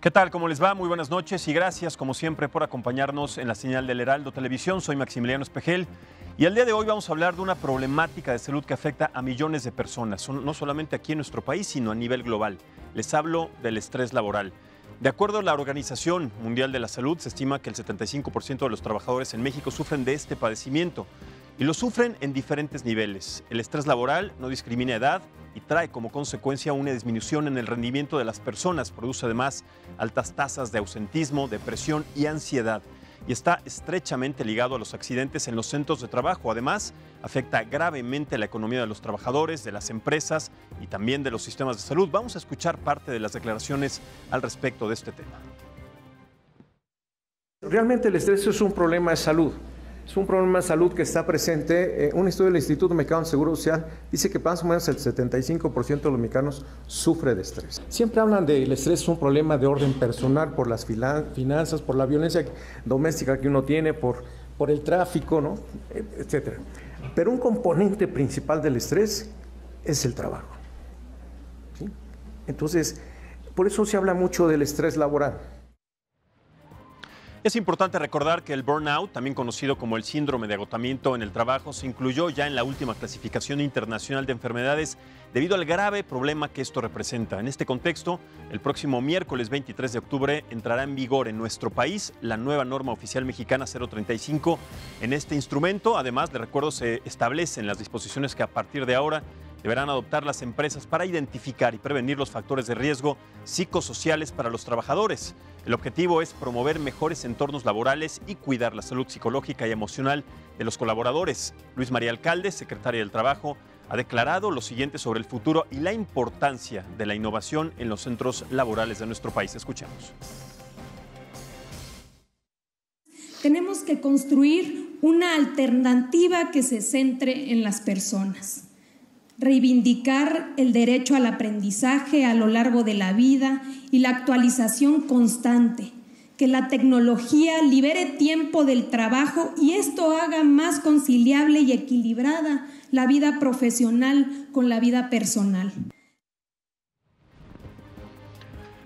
¿Qué tal? ¿Cómo les va? Muy buenas noches y gracias, como siempre, por acompañarnos en la señal del Heraldo Televisión. Soy Maximiliano Espejel y el día de hoy vamos a hablar de una problemática de salud que afecta a millones de personas, no solamente aquí en nuestro país, sino a nivel global. Les hablo del estrés laboral. De acuerdo a la Organización Mundial de la Salud, se estima que el 75% de los trabajadores en México sufren de este padecimiento y lo sufren en diferentes niveles. El estrés laboral no discrimina edad y trae como consecuencia una disminución en el rendimiento de las personas. Produce además altas tasas de ausentismo, depresión y ansiedad. Y está estrechamente ligado a los accidentes en los centros de trabajo. Además, afecta gravemente la economía de los trabajadores, de las empresas y también de los sistemas de salud. Vamos a escuchar parte de las declaraciones al respecto de este tema. Realmente el estrés es un problema de salud. Es un problema de salud que está presente. Un estudio del Instituto Mexicano de Seguro Social dice que más o menos el 75% de los mexicanos sufre de estrés. Siempre hablan del estrés, es un problema de orden personal por las finanzas, por la violencia doméstica que uno tiene, por el tráfico, ¿no? Etcétera. Pero un componente principal del estrés es el trabajo, ¿sí? Entonces, por eso se habla mucho del estrés laboral. Es importante recordar que el burnout, también conocido como el síndrome de agotamiento en el trabajo, se incluyó ya en la última clasificación internacional de enfermedades debido al grave problema que esto representa. En este contexto, el próximo miércoles 23 de octubre entrará en vigor en nuestro país la nueva norma oficial mexicana 035. En este instrumento, además, de recuerdo, se establecen las disposiciones que a partir de ahora deberán adoptar las empresas para identificar y prevenir los factores de riesgo psicosociales para los trabajadores. El objetivo es promover mejores entornos laborales y cuidar la salud psicológica y emocional de los colaboradores. Luis María Alcalde, secretaria del Trabajo, ha declarado lo siguiente sobre el futuro y la importancia de la innovación en los centros laborales de nuestro país. Escuchemos. Tenemos que construir una alternativa que se centre en las personas. Reivindicar el derecho al aprendizaje a lo largo de la vida y la actualización constante, que la tecnología libere tiempo del trabajo y esto haga más conciliable y equilibrada la vida profesional con la vida personal.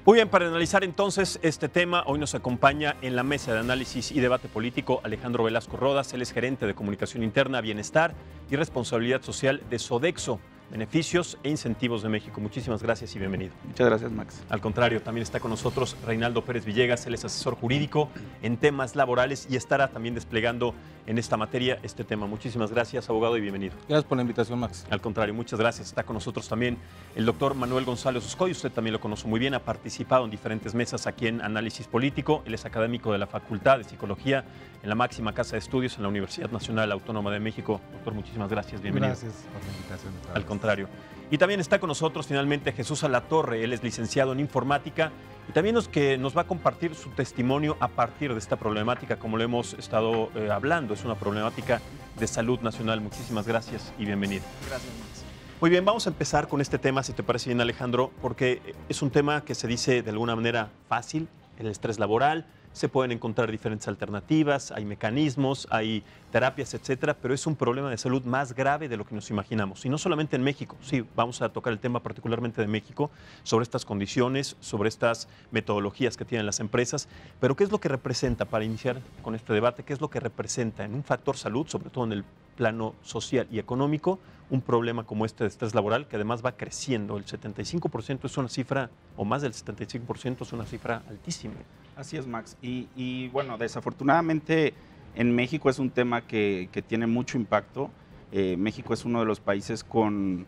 Muy bien, para analizar entonces este tema, hoy nos acompaña en la mesa de análisis y debate político Alejandro Velasco Rodas. Él es gerente de comunicación interna, bienestar y responsabilidad social de Sodexo, Beneficios e Incentivos de México. Muchísimas gracias y bienvenido. Muchas gracias, Max. Al contrario, también está con nosotros Reinaldo Pérez Villegas. Él es asesor jurídico en temas laborales y estará también desplegando en esta materia este tema. Muchísimas gracias, abogado, y bienvenido. Gracias por la invitación, Max. Al contrario, muchas gracias. Está con nosotros también el doctor Manuel González Uscoy. Usted también lo conoce muy bien, ha participado en diferentes mesas aquí en Análisis Político. Él es académico de la Facultad de Psicología en la máxima casa de estudios en la Universidad Nacional Autónoma de México. Doctor, muchísimas gracias. Bienvenido. Gracias por la invitación. Al contrario. Y también está con nosotros finalmente Jesús Alatorre. Él es licenciado en informática y también nos va a compartir su testimonio a partir de esta problemática, como lo hemos estado hablando. Es una problemática de salud nacional. Muchísimas gracias y bienvenido. Gracias, Max. Muy bien, vamos a empezar con este tema, si te parece bien, Alejandro, porque es un tema que se dice de alguna manera fácil, el estrés laboral. Se pueden encontrar diferentes alternativas, hay mecanismos, hay terapias, etcétera, pero es un problema de salud más grave de lo que nos imaginamos. Y no solamente en México, sí, vamos a tocar el tema particularmente de México, sobre estas condiciones, sobre estas metodologías que tienen las empresas, pero ¿qué es lo que representa, para iniciar con este debate, qué es lo que representa en un factor salud, sobre todo en el plano social y económico, un problema como este de estrés laboral, que además va creciendo? El 75% es una cifra, o más del 75% es una cifra altísima. Así es, Max. Y bueno, desafortunadamente en México es un tema que tiene mucho impacto. México es uno de los países con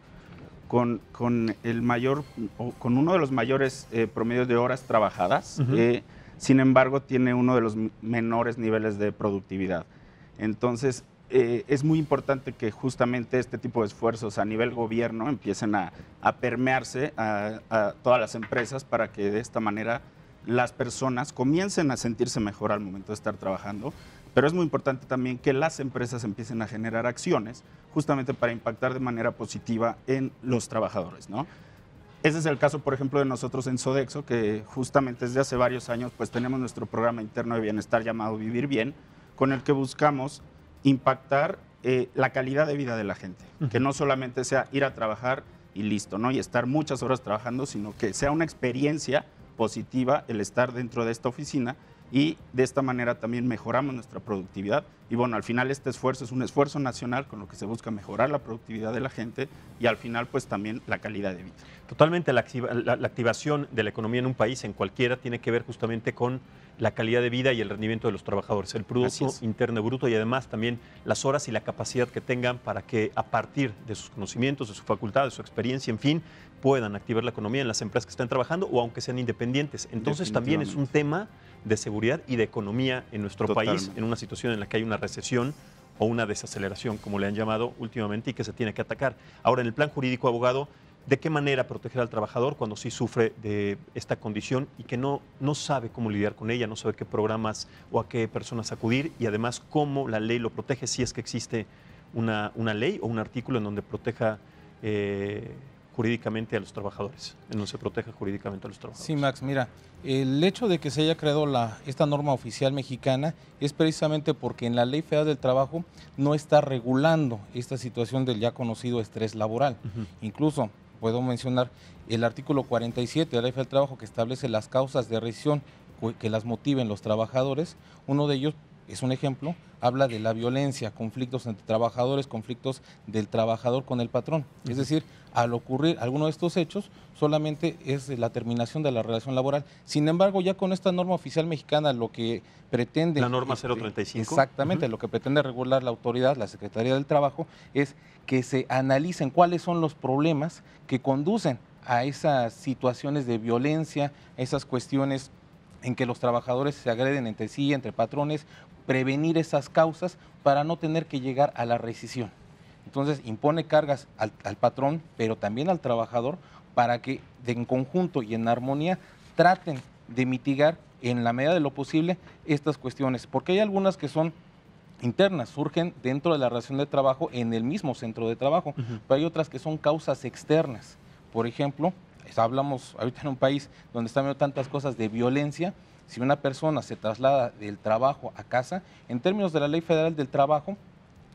el mayor, con uno de los mayores promedios de horas trabajadas. Sin embargo, tiene uno de los menores niveles de productividad. Entonces, es muy importante que justamente este tipo de esfuerzos a nivel gobierno empiecen a permearse a todas las empresas para que de esta manera las personas comiencen a sentirse mejor al momento de estar trabajando, pero es muy importante también que las empresas empiecen a generar acciones justamente para impactar de manera positiva en los trabajadores, ¿no? Ese es el caso, por ejemplo, de nosotros en Sodexo, que justamente desde hace varios años pues tenemos nuestro programa interno de bienestar llamado Vivir Bien, con el que buscamos impactar la calidad de vida de la gente, que no solamente sea ir a trabajar y listo, ¿no? Y estar muchas horas trabajando, sino que sea una experiencia positiva el estar dentro de esta oficina, y de esta manera también mejoramos nuestra productividad. Y bueno, al final este esfuerzo es un esfuerzo nacional con lo que se busca mejorar la productividad de la gente y al final pues también la calidad de vida. Totalmente, la activación de la economía en un país, en cualquiera, tiene que ver justamente con la calidad de vida y el rendimiento de los trabajadores, el Producto Interno Bruto y además también las horas y la capacidad que tengan para que a partir de sus conocimientos, de su facultad, de su experiencia, en fin, puedan activar la economía en las empresas que están trabajando o aunque sean independientes. Entonces también es un tema de seguridad y de economía en nuestro país, en una situación en la que hay una recesión o una desaceleración, como le han llamado últimamente, y que se tiene que atacar. Ahora, en el plan jurídico, abogado, ¿de qué manera proteger al trabajador cuando sí sufre de esta condición y que no sabe cómo lidiar con ella, no sabe qué programas o a qué personas acudir, y además cómo la ley lo protege, si es que existe una ley o un artículo en donde proteja jurídicamente a los trabajadores, en donde se proteja jurídicamente a los trabajadores? Sí, Max, mira, el hecho de que se haya creado esta norma oficial mexicana es precisamente porque en la Ley Federal del Trabajo no está regulando esta situación del ya conocido estrés laboral. Incluso puedo mencionar el artículo 47 de la Ley Federal del Trabajo, que establece las causas de rescisión que las motiven los trabajadores. Uno de ellos es un ejemplo, habla de la violencia, conflictos entre trabajadores, conflictos del trabajador con el patrón. Es decir, al ocurrir alguno de estos hechos, solamente es la terminación de la relación laboral. Sin embargo, ya con esta norma oficial mexicana, lo que pretende... La norma 035. Exactamente, lo que pretende regular la autoridad, la Secretaría del Trabajo, es que se analicen cuáles son los problemas que conducen a esas situaciones de violencia, esas cuestiones en que los trabajadores se agreden entre sí, entre patrones, prevenir esas causas para no tener que llegar a la rescisión. Entonces impone cargas al patrón, pero también al trabajador, para que en conjunto y en armonía traten de mitigar en la medida de lo posible estas cuestiones, porque hay algunas que son internas, surgen dentro de la relación de trabajo en el mismo centro de trabajo, pero hay otras que son causas externas. Por ejemplo, hablamos ahorita en un país donde están viendo tantas cosas de violencia. Si una persona se traslada del trabajo a casa, en términos de la Ley Federal del Trabajo,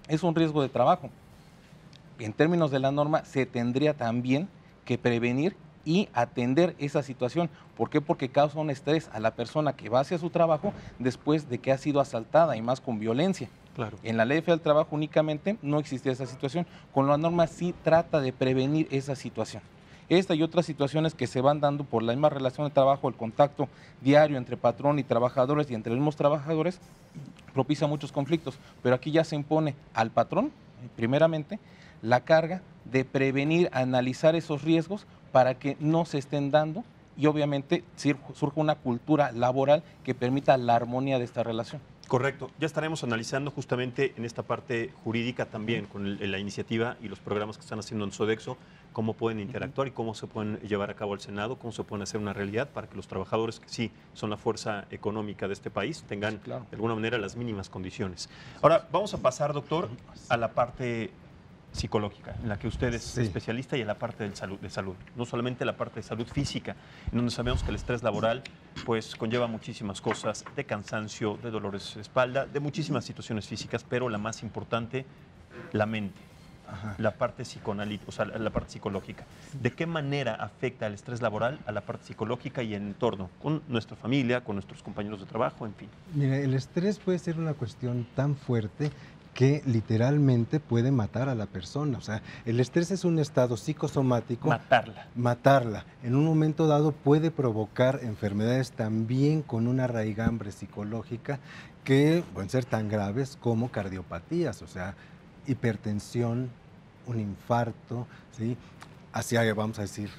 es un riesgo de trabajo. En términos de la norma, se tendría también que prevenir y atender esa situación. ¿Por qué? Porque causa un estrés a la persona que va hacia su trabajo después de que ha sido asaltada, y más con violencia. Claro. En la Ley Federal del Trabajo únicamente no existía esa situación. Con la norma sí trata de prevenir esa situación. Esta y otras situaciones que se van dando por la misma relación de trabajo, el contacto diario entre patrón y trabajadores y entre los mismos trabajadores, propicia muchos conflictos. Pero aquí ya se impone al patrón, primeramente, la carga de prevenir, analizar esos riesgos para que no se estén dando y obviamente surja una cultura laboral que permita la armonía de esta relación. Correcto. Ya estaremos analizando justamente en esta parte jurídica también con la iniciativa y los programas que están haciendo en Sodexo, cómo pueden interactuar y cómo se pueden llevar a cabo al Senado, cómo se pueden hacer una realidad para que los trabajadores, que sí son la fuerza económica de este país, tengan de alguna manera las mínimas condiciones. Ahora, vamos a pasar, doctor, a la parte psicológica, en la que usted es especialista, y en la parte de salud, no solamente la parte de salud física, en donde sabemos que el estrés laboral pues conlleva muchísimas cosas, de cansancio, de dolores de espalda, de muchísimas situaciones físicas, pero la más importante, la mente, la parte psicoanalítica, o sea, la parte psicológica. ¿De qué manera afecta el estrés laboral a la parte psicológica y en entorno, con nuestra familia, con nuestros compañeros de trabajo, en fin? Mira, el estrés puede ser una cuestión tan fuerte que literalmente puede matar a la persona. O sea, el estrés es un estado psicosomático. Matarla. En un momento dado puede provocar enfermedades también con una raigambre psicológica que pueden ser tan graves como cardiopatías, o sea, hipertensión, un infarto, ¿sí? Hacia, vamos a decir,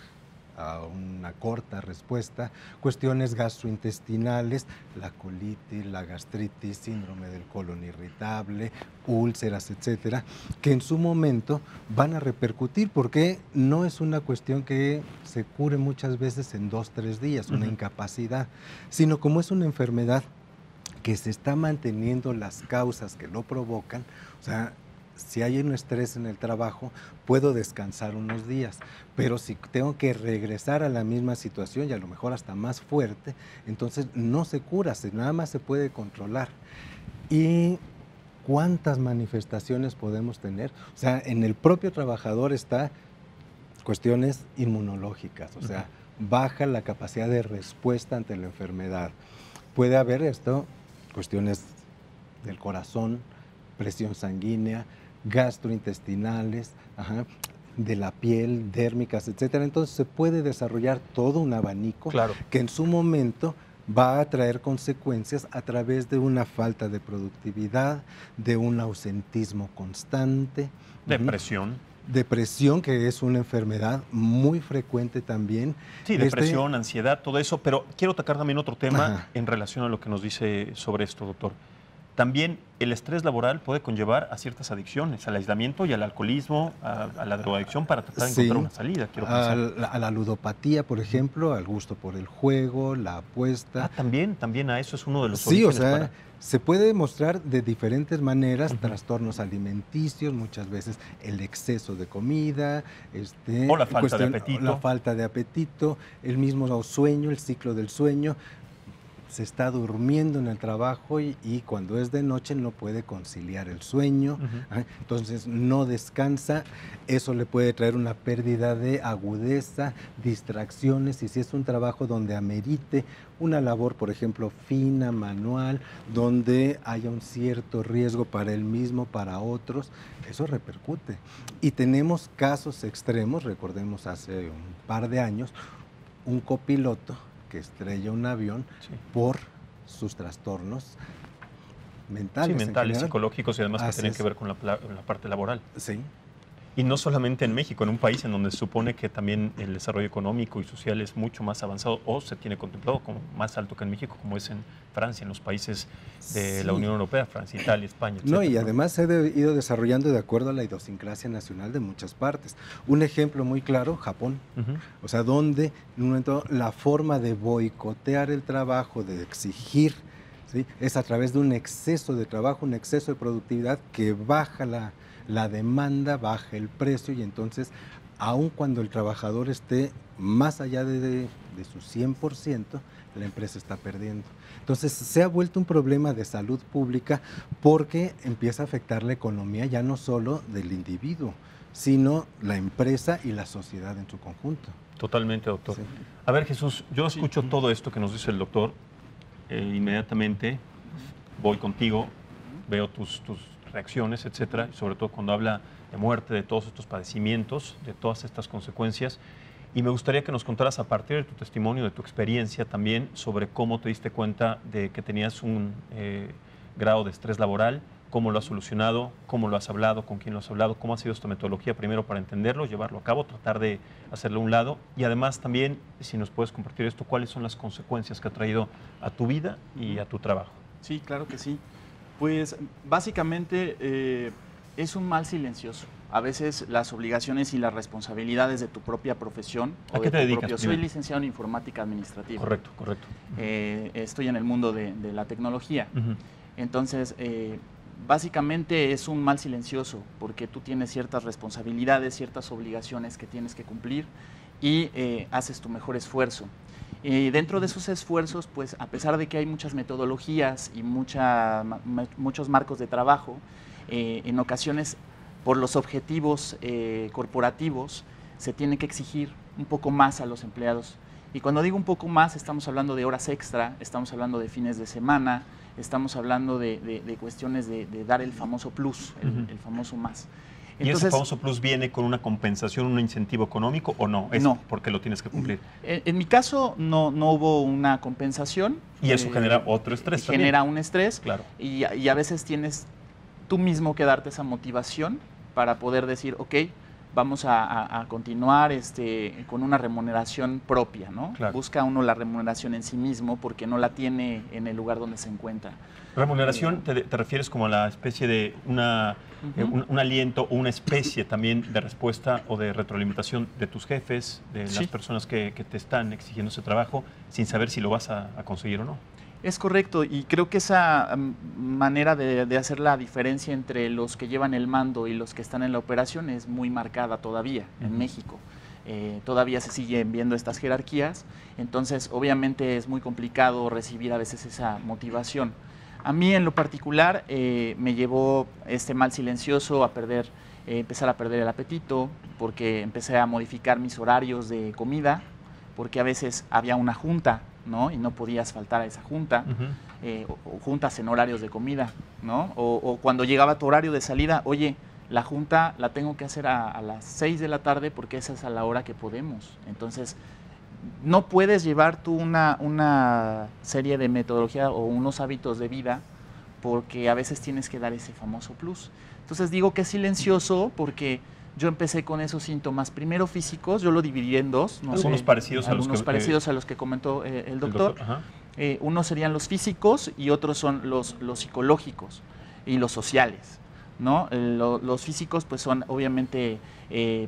a una corta respuesta, cuestiones gastrointestinales, la colitis, la gastritis, síndrome del colon irritable, úlceras, etcétera, que en su momento van a repercutir, porque no es una cuestión que se cure muchas veces en 2-3 días, una incapacidad, sino como es una enfermedad que se está manteniendo las causas que lo provocan. O sea, si hay un estrés en el trabajo, puedo descansar unos días, pero si tengo que regresar a la misma situación y a lo mejor hasta más fuerte, entonces no se cura, nada más se puede controlar. ¿Y cuántas manifestaciones podemos tener? O sea, en el propio trabajador está cuestiones inmunológicas, o sea, baja la capacidad de respuesta ante la enfermedad. Puede haber cuestiones del corazón, presión sanguínea, gastrointestinales, de la piel, dérmicas, etcétera. Entonces se puede desarrollar todo un abanico que en su momento va a traer consecuencias a través de una falta de productividad, de un ausentismo constante. Depresión. Depresión, que es una enfermedad muy frecuente también. Sí, depresión, ansiedad, todo eso, pero quiero tocar también otro tema en relación a lo que nos dice sobre esto, doctor. También el estrés laboral puede conllevar a ciertas adicciones, al aislamiento y al alcoholismo, a la drogadicción, para tratar de encontrar una salida, quiero pensar. A la ludopatía, por ejemplo, al gusto por el juego, la apuesta. También a eso es uno de los orígenes. Sí, o sea, se puede demostrar de diferentes maneras, trastornos alimenticios, muchas veces el exceso de comida, o la falta de apetito. La falta de apetito, el mismo sueño, el ciclo del sueño. Se está durmiendo en el trabajo y cuando es de noche no puede conciliar el sueño, entonces no descansa. Eso le puede traer una pérdida de agudeza, distracciones, y si es un trabajo donde amerite una labor, por ejemplo, fina, manual, donde haya un cierto riesgo para él mismo, para otros, eso repercute. Y tenemos casos extremos, recordemos hace un par de años, un copiloto que estrella un avión por sus trastornos mentales. Sí, mentales, psicológicos y además que tienen que ver con la parte laboral. Sí. Y no solamente en México, en un país en donde se supone que también el desarrollo económico y social es mucho más avanzado o se tiene contemplado como más alto que en México, como es en Francia, en los países de la Unión Europea, Francia, Italia, España, etc. No, y además se ha ido desarrollando de acuerdo a la idiosincrasia nacional de muchas partes. Un ejemplo muy claro, Japón. O sea, donde en un momento la forma de boicotear el trabajo, de exigir, ¿sí?, es a través de un exceso de trabajo, un exceso de productividad que baja la demanda, baja el precio, y entonces, aun cuando el trabajador esté más allá de su 100%, la empresa está perdiendo. Entonces, se ha vuelto un problema de salud pública porque empieza a afectar la economía ya no solo del individuo, sino la empresa y la sociedad en su conjunto. Totalmente, doctor. Sí. A ver, Jesús, yo escucho todo esto que nos dice el doctor, inmediatamente voy contigo, veo tus reacciones, etcétera, y sobre todo cuando habla de muerte, de todos estos padecimientos, de todas estas consecuencias. Y me gustaría que nos contaras a partir de tu testimonio, de tu experiencia también, sobre cómo te diste cuenta de que tenías un grado de estrés laboral, cómo lo has solucionado, cómo lo has hablado, con quién lo has hablado, cómo ha sido esta metodología primero para entenderlo, llevarlo a cabo, tratar de hacerlo a un lado, y además también, si nos puedes compartir esto, cuáles son las consecuencias que ha traído a tu vida y a tu trabajo. Sí, claro que sí. Pues básicamente es un mal silencioso. A veces las obligaciones y las responsabilidades de tu propia profesión. ¿A qué te dedicas? Soy licenciado en informática administrativa. Correcto, correcto. Estoy en el mundo de la tecnología. Entonces, básicamente es un mal silencioso porque tú tienes ciertas responsabilidades, ciertas obligaciones que tienes que cumplir y haces tu mejor esfuerzo. Dentro de esos esfuerzos, pues a pesar de que hay muchas metodologías y muchos marcos de trabajo, en ocasiones por los objetivos corporativos se tiene que exigir un poco más a los empleados. Y cuando digo un poco más, estamos hablando de horas extra, estamos hablando de fines de semana, estamos hablando de cuestiones de dar el famoso plus, el famoso más. Entonces, ¿y ese famoso plus viene con una compensación, un incentivo económico o no? Es no. Porque lo tienes que cumplir. En mi caso no hubo una compensación. Y eso genera otro estrés también. Genera un estrés. Claro. Y a veces tienes tú mismo que darte esa motivación para poder decir, ok, vamos a continuar con una remuneración propia, ¿no? Claro. Busca uno la remuneración en sí mismo porque no la tiene en el lugar donde se encuentra. ¿Remuneración te refieres como a la especie de un aliento o una especie también de respuesta o de retroalimentación de tus jefes, de las personas que te están exigiendo ese trabajo, sin saber si lo vas a conseguir o no? Es correcto, y creo que esa manera de hacer la diferencia entre los que llevan el mando y los que están en la operación es muy marcada todavía en México. Todavía se siguen viendo estas jerarquías, entonces obviamente es muy complicado recibir a veces esa motivación. A mí en lo particular me llevó este mal silencioso a empezar a perder el apetito, porque empecé a modificar mis horarios de comida, porque a veces había una junta, ¿no? Y no podías faltar a esa junta, o juntas en horarios de comida, ¿no? O cuando llegaba tu horario de salida, oye, la junta la tengo que hacer a las 6 de la tarde porque esa es a la hora que podemos. Entonces, no puedes llevar tú una serie de metodología o unos hábitos de vida porque a veces tienes que dar ese famoso plus. Entonces digo que es silencioso porque yo empecé con esos síntomas, primero físicos, yo lo dividí en dos. Algunos parecidos a los que comentó el doctor. Unos serían los físicos y otros son los psicológicos y los sociales, ¿no? Los físicos pues son obviamente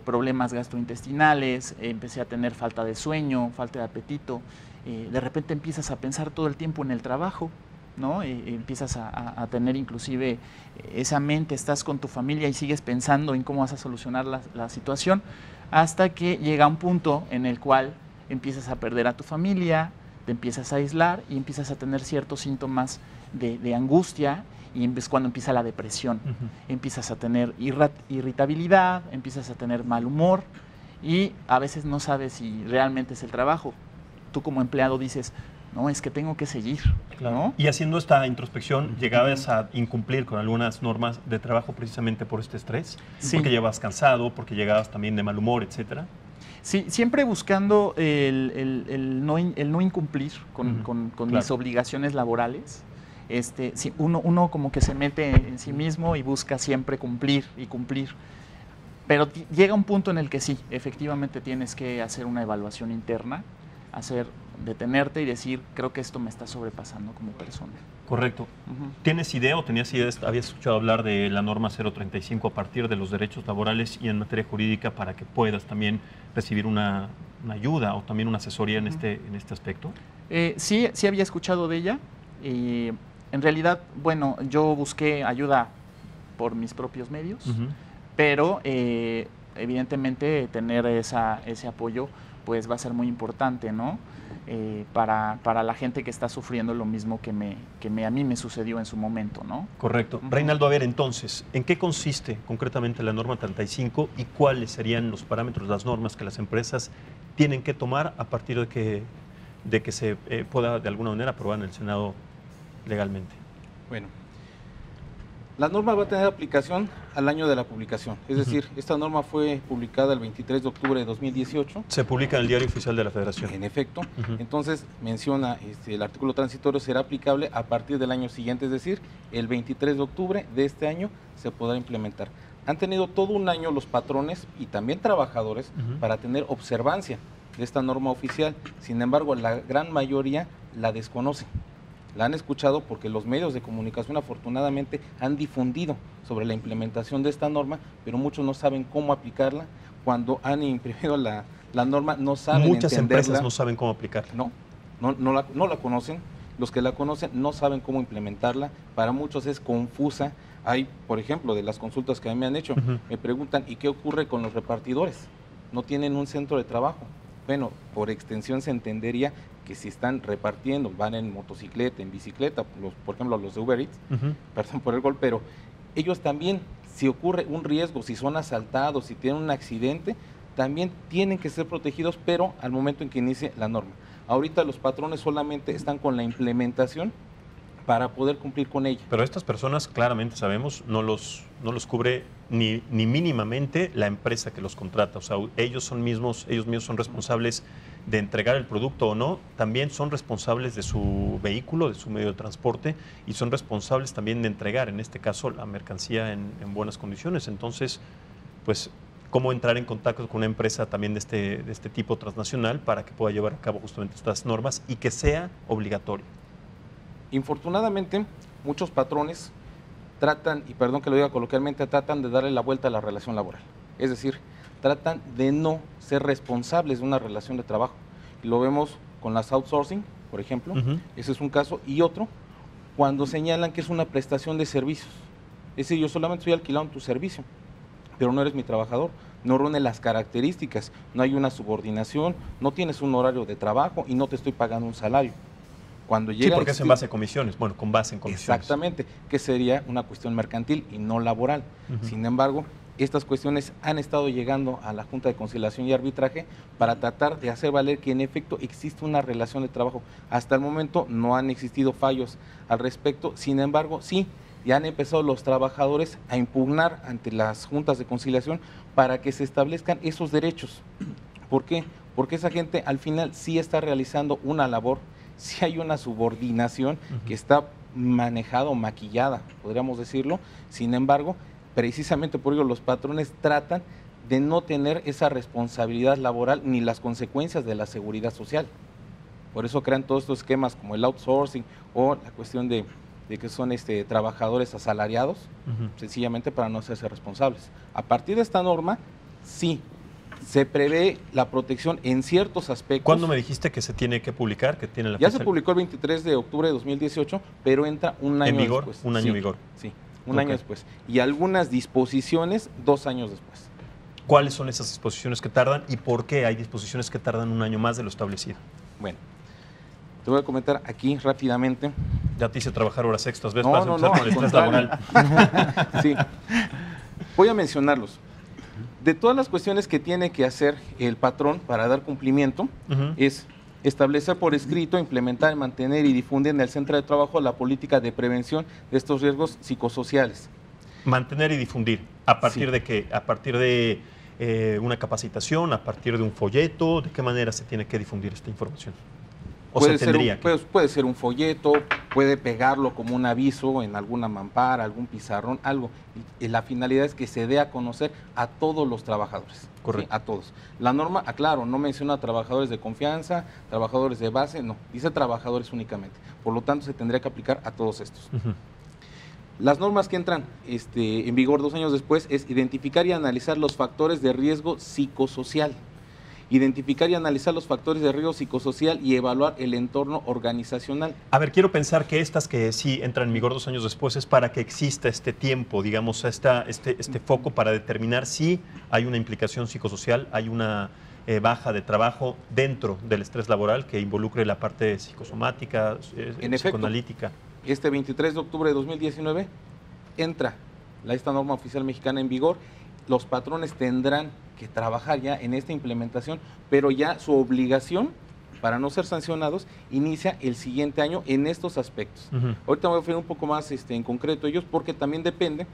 problemas gastrointestinales, empecé a tener falta de sueño, falta de apetito, de repente empiezas a pensar todo el tiempo en el trabajo, ¿no? Empiezas a tener inclusive esa mente, estás con tu familia y sigues pensando en cómo vas a solucionar la situación, hasta que llega un punto en el cual empiezas a perder a tu familia, te empiezas a aislar y empiezas a tener ciertos síntomas de angustia, y es cuando empieza la depresión. Empiezas a tener irritabilidad, empiezas a tener mal humor y a veces no sabes si realmente es el trabajo. Tú como empleado dices, no, es que tengo que seguir. Claro. ¿No? Y haciendo esta introspección, ¿llegabas a incumplir con algunas normas de trabajo precisamente por este estrés? Sí. Porque llegabas cansado, porque llegabas también de mal humor, etcétera. Sí, siempre buscando el no incumplir con mis obligaciones laborales. Sí, uno como que se mete en sí mismo y busca siempre cumplir y cumplir. Pero llega un punto en el que sí, efectivamente tienes que hacer una evaluación interna, detenerte y decir, creo que esto me está sobrepasando como persona. Correcto. ¿Tienes idea o tenías idea, habías escuchado hablar de la norma 035 a partir de los derechos laborales y en materia jurídica para que puedas también recibir una ayuda o también una asesoría en este aspecto? Sí había escuchado de ella. En realidad, bueno, yo busqué ayuda por mis propios medios, pero evidentemente tener ese apoyo pues va a ser muy importante, ¿no? Para la gente que está sufriendo lo mismo que a mí me sucedió en su momento, ¿no? Correcto. Reinaldo, a ver, entonces, ¿en qué consiste concretamente la norma 35 y cuáles serían los parámetros, las normas que las empresas tienen que tomar a partir de que se pueda de alguna manera aprobar en el Senado legalmente? Bueno, la norma va a tener aplicación al año de la publicación, es decir, esta norma fue publicada el 23 de octubre de 2018. Se publica en el Diario Oficial de la Federación. En efecto, entonces menciona el artículo transitorio será aplicable a partir del año siguiente, es decir, el 23 de octubre de este año se podrá implementar. Han tenido todo un año los patrones y también trabajadores para tener observancia de esta norma oficial, sin embargo la gran mayoría la desconoce. La han escuchado porque los medios de comunicación afortunadamente han difundido sobre la implementación de esta norma, pero muchos no saben cómo aplicarla. Cuando han imprimido la norma no saben Muchas entenderla. empresas no saben cómo aplicarla. No la conocen. Los que la conocen no saben cómo implementarla. Para muchos es confusa. Hay, por ejemplo, de las consultas que a mí me han hecho, me preguntan, ¿y qué ocurre con los repartidores? No tienen un centro de trabajo. Bueno, por extensión se entendería que si están repartiendo, van en motocicleta, en bicicleta, por ejemplo los de Uber Eats, perdón por el gol, pero ellos también, si ocurre un riesgo, si son asaltados, si tienen un accidente, también tienen que ser protegidos, pero al momento en que inicie la norma. Ahorita los patrones solamente están con la implementación para poder cumplir con ella. Pero estas personas, claramente sabemos, no los cubre ni mínimamente la empresa que los contrata. O sea, ellos mismos son responsables de entregar el producto o no, también son responsables de su vehículo, de su medio de transporte, y son responsables también de entregar, en este caso, la mercancía en buenas condiciones. Entonces, pues, ¿cómo entrar en contacto con una empresa también de este tipo transnacional para que pueda llevar a cabo justamente estas normas y que sea obligatorio? Infortunadamente, muchos patrones tratan, y perdón que lo diga coloquialmente, tratan de darle la vuelta a la relación laboral. Es decir, tratan de no ser responsables de una relación de trabajo. Y lo vemos con las outsourcing, por ejemplo, ese es un caso. Y otro, cuando señalan que es una prestación de servicios. Es decir, yo solamente estoy alquilando tu servicio, pero no eres mi trabajador, no reúne las características, no hay una subordinación, no tienes un horario de trabajo y no te estoy pagando un salario. Cuando llega porque es en base a comisiones, con base en comisiones. Exactamente, que sería una cuestión mercantil y no laboral. Sin embargo, estas cuestiones han estado llegando a la Junta de Conciliación y Arbitraje para tratar de hacer valer que en efecto existe una relación de trabajo. Hasta el momento no han existido fallos al respecto, sin embargo, sí, ya han empezado los trabajadores a impugnar ante las juntas de conciliación para que se establezcan esos derechos. ¿Por qué? Porque esa gente al final sí está realizando una labor, sí hay una subordinación que está manejada o maquillada, podríamos decirlo. Sin embargo, precisamente por ello los patrones tratan de no tener esa responsabilidad laboral ni las consecuencias de la seguridad social. Por eso crean todos estos esquemas como el outsourcing o la cuestión de que son trabajadores asalariados, sencillamente para no hacerse responsables. A partir de esta norma, sí, se prevé la protección en ciertos aspectos. ¿Cuándo me dijiste que se tiene que publicar? Que tiene la ya fecha? Se publicó el 23 de octubre de 2018, pero entra un año ¿En vigor? después. Un año en vigor. Sí, un año después. Y algunas disposiciones 2 años después. ¿Cuáles son esas disposiciones que tardan y por qué hay disposiciones que tardan un año más de lo establecido? Bueno, te voy a comentar aquí rápidamente. Ya te hice trabajar horas extras, ¿ves? No, Para no, empezar no, con el estrés laboral. Sí. Voy a mencionarlos. De todas las cuestiones que tiene que hacer el patrón para dar cumplimiento, es establecer por escrito, implementar, mantener y difundir en el centro de trabajo la política de prevención de estos riesgos psicosociales. Mantener y difundir. ¿A partir Sí. de qué? ¿A partir de una capacitación? ¿A partir de un folleto? ¿De qué manera se tiene que difundir esta información? ¿O Puede se ser, tendría que? puede ser un folleto, puede pegarlo como un aviso en alguna mampara, algún pizarrón, algo. Y la finalidad es que se dé a conocer a todos los trabajadores. Correcto. ¿Sí? A todos. La norma, aclaro, no menciona trabajadores de confianza, trabajadores de base, no, dice trabajadores únicamente. Por lo tanto, se tendría que aplicar a todos estos. Las normas que entran en vigor 2 años después es identificar y analizar los factores de riesgo psicosocial. Identificar y analizar los factores de riesgo psicosocial y evaluar el entorno organizacional. A ver, quiero pensar que estas que sí entran en vigor 2 años después es para que exista este tiempo, digamos, este foco para determinar si hay una implicación psicosocial, hay una baja de trabajo dentro del estrés laboral que involucre la parte psicosomática, psicoanalítica. Este 23 de octubre de 2019 entra esta norma oficial mexicana en vigor. Los patrones tendrán que trabajar ya en esta implementación, pero ya su obligación, para no ser sancionados, inicia el siguiente año en estos aspectos. Ahorita me voy a referir un poco más en concreto ellos, porque también depende.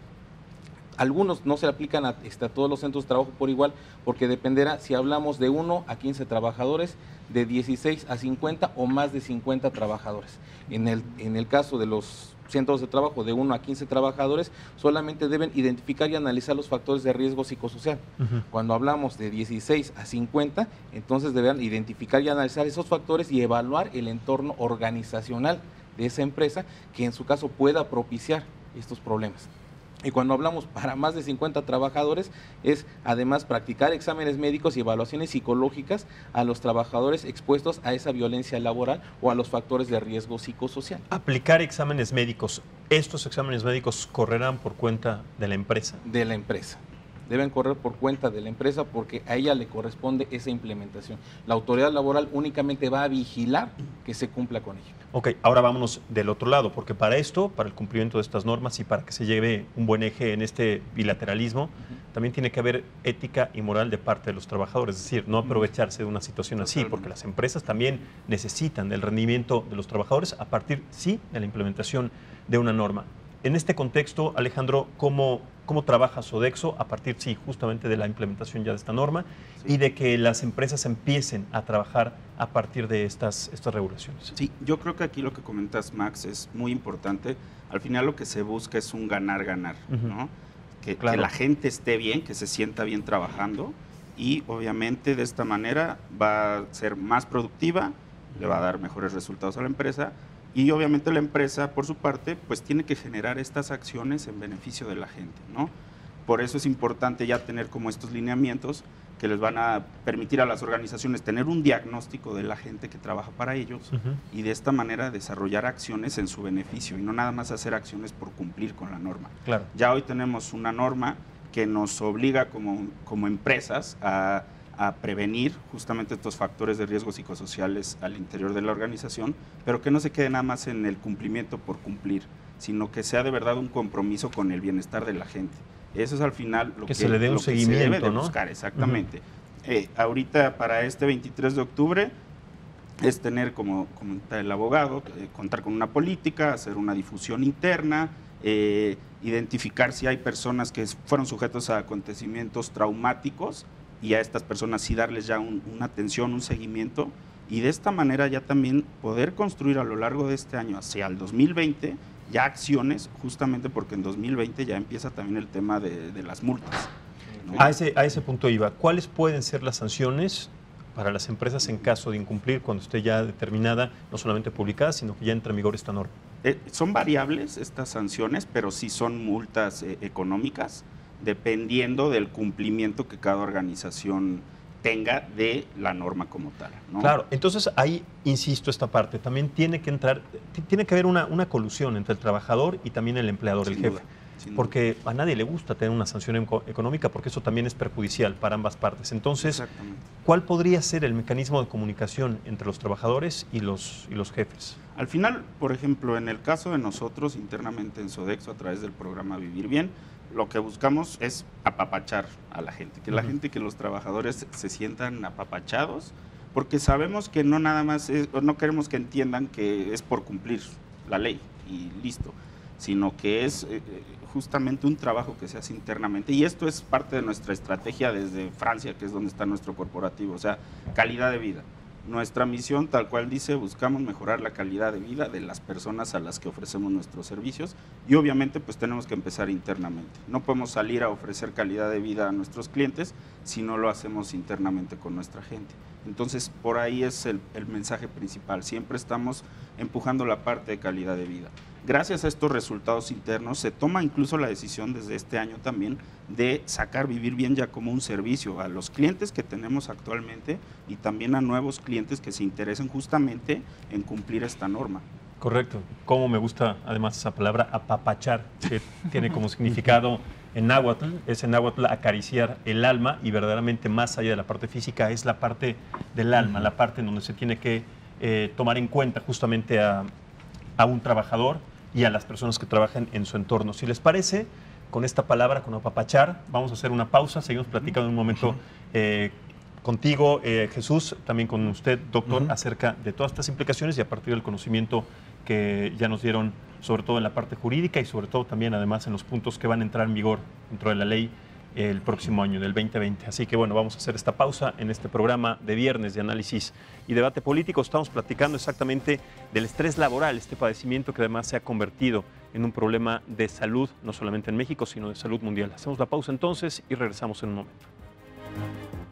Algunos no se aplican a todos los centros de trabajo por igual, porque dependerá si hablamos de 1 a 15 trabajadores, de 16 a 50 o más de 50 trabajadores. En el caso de los centros de trabajo de 1 a 15 trabajadores, solamente deben identificar y analizar los factores de riesgo psicosocial. Cuando hablamos de 16 a 50, entonces deberán identificar y analizar esos factores y evaluar el entorno organizacional de esa empresa que en su caso pueda propiciar estos problemas. Y cuando hablamos para más de 50 trabajadores, es además practicar exámenes médicos y evaluaciones psicológicas a los trabajadores expuestos a esa violencia laboral o a los factores de riesgo psicosocial. Aplicar exámenes médicos. ¿Estos exámenes médicos correrán por cuenta de la empresa? De la empresa. Deben correr por cuenta de la empresa porque a ella le corresponde esa implementación. La autoridad laboral únicamente va a vigilar que se cumpla con ello. Ok, ahora vámonos del otro lado, porque para esto, para el cumplimiento de estas normas y para que se lleve un buen eje en este bilateralismo, también tiene que haber ética y moral de parte de los trabajadores, es decir, no aprovecharse de una situación así, porque las empresas también necesitan del rendimiento de los trabajadores a partir, sí, de la implementación de una norma. En este contexto, Alejandro, ¿cómo trabaja Sodexo a partir, sí, justamente de la implementación ya de esta norma y de que las empresas empiecen a trabajar a partir de estas regulaciones? Sí, yo creo que aquí lo que comentas, Max, es muy importante. Al final lo que se busca es un ganar-ganar, ¿no? Que la gente esté bien, que se sienta bien trabajando y obviamente de esta manera va a ser más productiva, le va a dar mejores resultados a la empresa. Y obviamente la empresa, por su parte, pues tiene que generar estas acciones en beneficio de la gente, ¿no? Por eso es importante ya tener como estos lineamientos que les van a permitir a las organizaciones tener un diagnóstico de la gente que trabaja para ellos y de esta manera desarrollar acciones en su beneficio y no nada más hacer acciones por cumplir con la norma. Claro. Ya hoy tenemos una norma que nos obliga como empresas a prevenir justamente estos factores de riesgo psicosociales al interior de la organización, pero que no se quede nada más en el cumplimiento por cumplir, sino que sea de verdad un compromiso con el bienestar de la gente. Eso es al final lo que se le dé un seguimiento, se debe de ¿no? buscar, exactamente. Ahorita para este 23 de octubre es tener, como comenta el abogado, contar con una política, hacer una difusión interna, identificar si hay personas que fueron sujetos a acontecimientos traumáticos y a estas personas sí darles ya una atención, un seguimiento, y de esta manera ya también poder construir a lo largo de este año hacia el 2020 ya acciones, justamente porque en 2020 ya empieza también el tema de las multas, ¿no? A ese punto iba. ¿Cuáles pueden ser las sanciones para las empresas en caso de incumplir cuando esté ya determinada, no solamente publicada, sino que ya entra en vigor esta norma? Son variables estas sanciones, pero sí son multas económicas, dependiendo del cumplimiento que cada organización tenga de la norma como tal, ¿no? Claro, entonces ahí insisto esta parte, también tiene que entrar, tiene que haber una colusión entre el trabajador y también el empleador, el jefe. Porque a nadie le gusta tener una sanción económica porque eso también es perjudicial para ambas partes. Entonces, ¿cuál podría ser el mecanismo de comunicación entre los trabajadores y los jefes? Al final, por ejemplo, en el caso de nosotros internamente en Sodexo, a través del programa Vivir Bien, lo que buscamos es apapachar a la gente, que la gente, que los trabajadores se sientan apapachados, porque sabemos que no nada más no queremos que entiendan que es por cumplir la ley y listo, sino que es justamente un trabajo que se hace internamente, y esto es parte de nuestra estrategia desde Francia, que es donde está nuestro corporativo, o sea, calidad de vida. Nuestra misión, tal cual dice, buscamos mejorar la calidad de vida de las personas a las que ofrecemos nuestros servicios, y obviamente pues tenemos que empezar internamente. No podemos salir a ofrecer calidad de vida a nuestros clientes si no lo hacemos internamente con nuestra gente. Entonces, por ahí es el mensaje principal. Siempre estamos empujando la parte de calidad de vida. Gracias a estos resultados internos, se toma incluso la decisión desde este año también de sacar Vivir Bien ya como un servicio a los clientes que tenemos actualmente y también a nuevos clientes que se interesen justamente en cumplir esta norma. Correcto. Cómo me gusta además esa palabra apapachar, que tiene como significado en náhuatl, es en náhuatl acariciar el alma, y verdaderamente más allá de la parte física es la parte del alma, la parte en donde se tiene que tomar en cuenta justamente a un trabajador y a las personas que trabajan en su entorno. Si les parece, con esta palabra, con apapachar, vamos a hacer una pausa, seguimos platicando en un momento contigo, Jesús, también con usted, doctor, acerca de todas estas implicaciones y a partir del conocimiento que ya nos dieron, sobre todo en la parte jurídica y sobre todo también además en los puntos que van a entrar en vigor dentro de la ley el próximo año, del 2020. Así que bueno, vamos a hacer esta pausa en este programa de viernes de análisis y debate político. Estamos platicando exactamente del estrés laboral, este padecimiento que además se ha convertido en un problema de salud, no solamente en México, sino de salud mundial. Hacemos la pausa entonces y regresamos en un momento.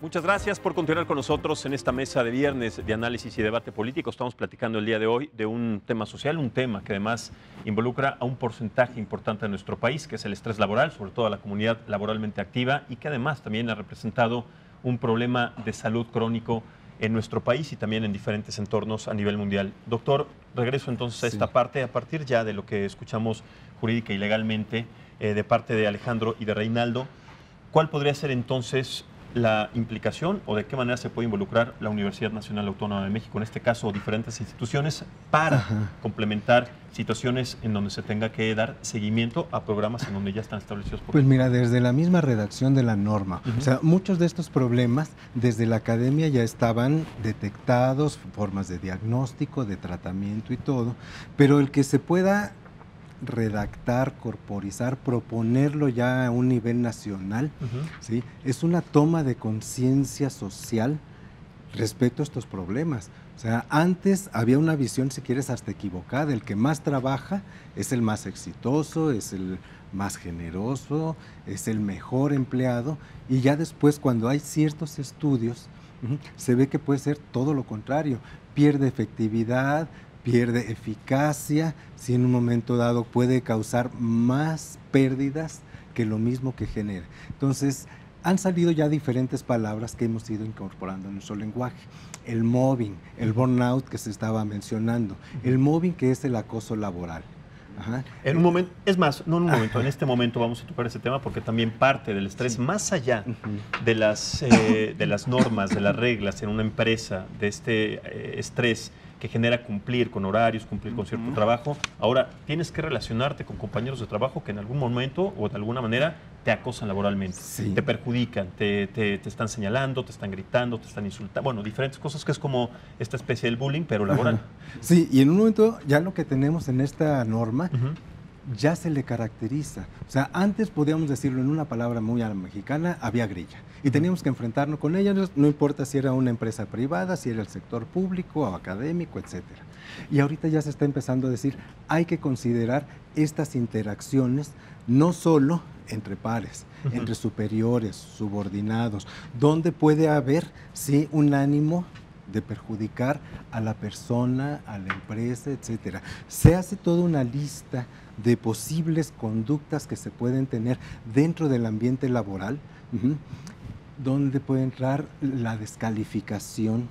Muchas gracias por continuar con nosotros en esta mesa de viernes de análisis y debate político. Estamos platicando el día de hoy de un tema social, un tema que además involucra a un porcentaje importante de nuestro país, que es el estrés laboral, sobre todo a la comunidad laboralmente activa, y que además también ha representado un problema de salud crónico en nuestro país y también en diferentes entornos a nivel mundial. Doctor, regreso entonces a esta parte, a partir ya de lo que escuchamos jurídica y legalmente de parte de Alejandro y de Reinaldo. ¿Cuál podría ser entonces la implicación o de qué manera se puede involucrar la Universidad Nacional Autónoma de México, en este caso diferentes instituciones, para complementar situaciones en donde se tenga que dar seguimiento a programas en donde ya están establecidos? Pues mira, desde la misma redacción de la norma, o sea, muchos de estos problemas desde la academia ya estaban detectados, formas de diagnóstico, de tratamiento y todo, pero el que se pueda redactar, corporizar, proponerlo ya a un nivel nacional, ¿sí? Es una toma de conciencia social respecto a estos problemas. O sea, antes había una visión, si quieres, hasta equivocada. El que más trabaja es el más exitoso, es el más generoso, es el mejor empleado, y ya después, cuando hay ciertos estudios, se ve que puede ser todo lo contrario. Pierde efectividad, pierde eficacia, si en un momento dado puede causar más pérdidas que lo mismo que genera. Entonces, han salido ya diferentes palabras que hemos ido incorporando en nuestro lenguaje. El mobbing, el burnout que se estaba mencionando, el mobbing que es el acoso laboral. En un momento, es más, no en un momento, en este momento vamos a tocar ese tema porque también parte del estrés, más allá de las normas, de las reglas en una empresa, de este estrés que genera cumplir con horarios, cumplir con cierto trabajo. Ahora, tienes que relacionarte con compañeros de trabajo que en algún momento o de alguna manera te acosan laboralmente, te perjudican, te están señalando, te están gritando, te están insultando, bueno, diferentes cosas que es como esta especie del bullying, pero laboral. Sí, y en un momento ya lo que tenemos en esta norma ya se le caracteriza. O sea, antes podíamos decirlo en una palabra muy a la mexicana, había grilla. Y teníamos que enfrentarnos con ella, no importa si era una empresa privada, si era el sector público o académico, etcétera. Y ahorita ya se está empezando a decir, hay que considerar estas interacciones no solo entre pares, entre superiores, subordinados, donde puede haber, sí, un ánimo de perjudicar a la persona, a la empresa, etcétera. Se hace toda una lista de posibles conductas que se pueden tener dentro del ambiente laboral, donde puede entrar la descalificación,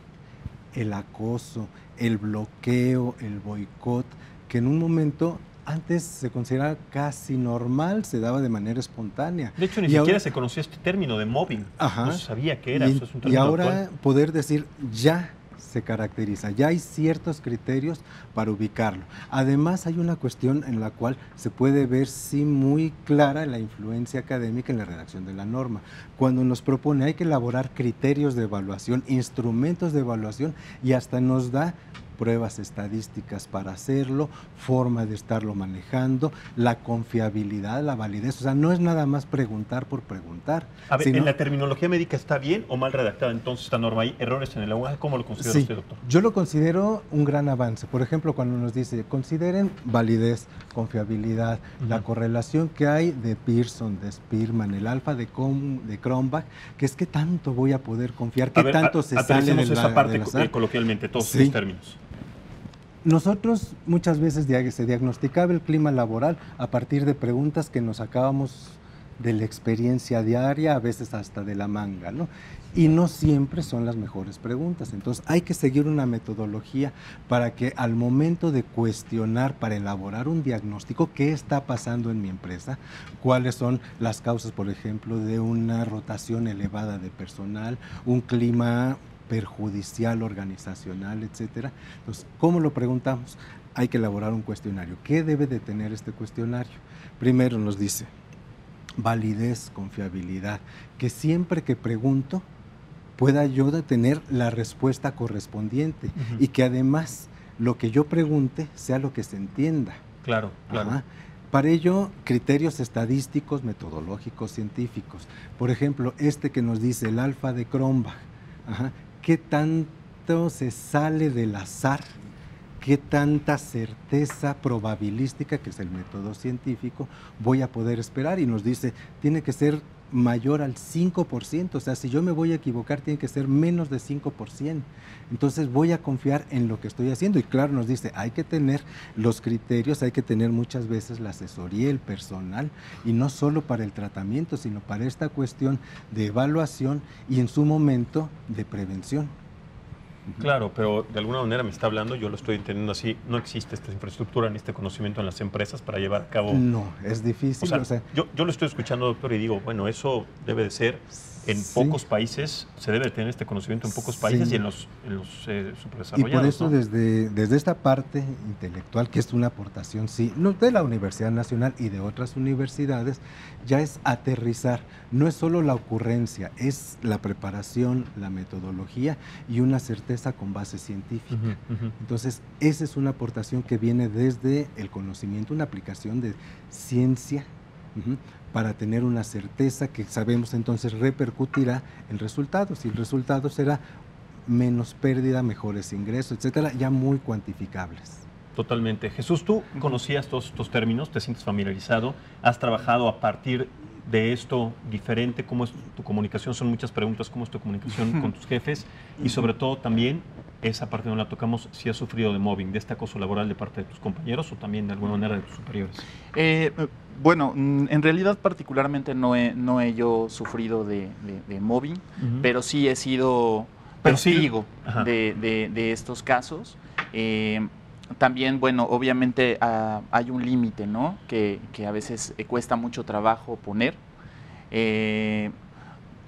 el acoso, el bloqueo, el boicot, que en un momento antes se consideraba casi normal, se daba de manera espontánea. De hecho, ni siquiera se conocía este término de mobbing. No se sabía qué era. Eso es un término y ahora actual. Poder decir ya se caracteriza, ya hay ciertos criterios para ubicarlo. Además, hay una cuestión en la cual se puede ver sí muy clara la influencia académica en la redacción de la norma. Cuando nos propone hay que elaborar criterios de evaluación, instrumentos de evaluación y hasta nos da pruebas estadísticas para hacerlo, forma de estarlo manejando, la confiabilidad, la validez. O sea, no es nada más preguntar por preguntar. A ver, ¿en la terminología médica está bien o mal redactada entonces esta norma? ¿Hay errores en el lenguaje? ¿Cómo lo considera usted, doctor? Yo lo considero un gran avance. Por ejemplo, cuando nos dice, consideren validez, confiabilidad, la correlación que hay de Pearson, de Spearman, el alfa de Cronbach, que es que tanto voy a poder confiar, que tanto se sale en esa parte coloquialmente, todos esos términos. Nosotros muchas veces se diagnosticaba el clima laboral a partir de preguntas que nos sacábamos de la experiencia diaria, a veces hasta de la manga, ¿no? Y no siempre son las mejores preguntas. Entonces hay que seguir una metodología para que al momento de cuestionar, para elaborar un diagnóstico, ¿qué está pasando en mi empresa? ¿Cuáles son las causas, por ejemplo, de una rotación elevada de personal, un clima perjudicial organizacional, etcétera? Entonces, ¿cómo lo preguntamos? Hay que elaborar un cuestionario. ¿Qué debe de tener este cuestionario? Primero nos dice validez, confiabilidad, que siempre que pregunto pueda yo tener la respuesta correspondiente y que además lo que yo pregunte sea lo que se entienda. Claro, claro. Para ello, criterios estadísticos, metodológicos, científicos. Por ejemplo, este que nos dice el alfa de Cronbach, ¿qué tanto se sale del azar? ¿Qué tanta certeza probabilística, que es el método científico, voy a poder esperar? Y nos dice, tiene que ser mayor al 5%, o sea, si yo me voy a equivocar, tiene que ser menos de 5%. Entonces voy a confiar en lo que estoy haciendo. Y claro, nos dice, hay que tener los criterios, hay que tener muchas veces la asesoría, el personal, y no solo para el tratamiento, sino para esta cuestión de evaluación y en su momento de prevención. Claro, pero de alguna manera me está hablando, yo lo estoy entendiendo así, no existe esta infraestructura ni este conocimiento en las empresas para llevar a cabo... No, es difícil. O sea, yo lo estoy escuchando, doctor, y digo, bueno, eso debe de ser en pocos países, se debe de tener este conocimiento en pocos países y en los superdesarrollados. Y por eso, ¿no? desde esta parte intelectual, que es una aportación, sí, de la Universidad Nacional y de otras universidades, ya es aterrizar. No es solo la ocurrencia, es la preparación, la metodología y una certeza con base científica. Entonces, esa es una aportación que viene desde el conocimiento, una aplicación de ciencia, para tener una certeza que sabemos entonces repercutirá en resultados, y el resultado será menos pérdida, mejores ingresos, etcétera, ya muy cuantificables. Totalmente. Jesús, ¿tú conocías todos estos términos? ¿Te sientes familiarizado? ¿Has trabajado a partir de esto diferente? ¿Cómo es tu comunicación? Son muchas preguntas. ¿Cómo es tu comunicación con tus jefes? Y sobre todo también, esa parte no la tocamos, si has sufrido de mobbing, de este acoso laboral de parte de tus compañeros o también de alguna manera de tus superiores. Bueno, en realidad particularmente no he yo sufrido de mobbing, pero sí he sido testigo de estos casos. También, bueno, obviamente hay un límite, ¿no? Que a veces cuesta mucho trabajo poner.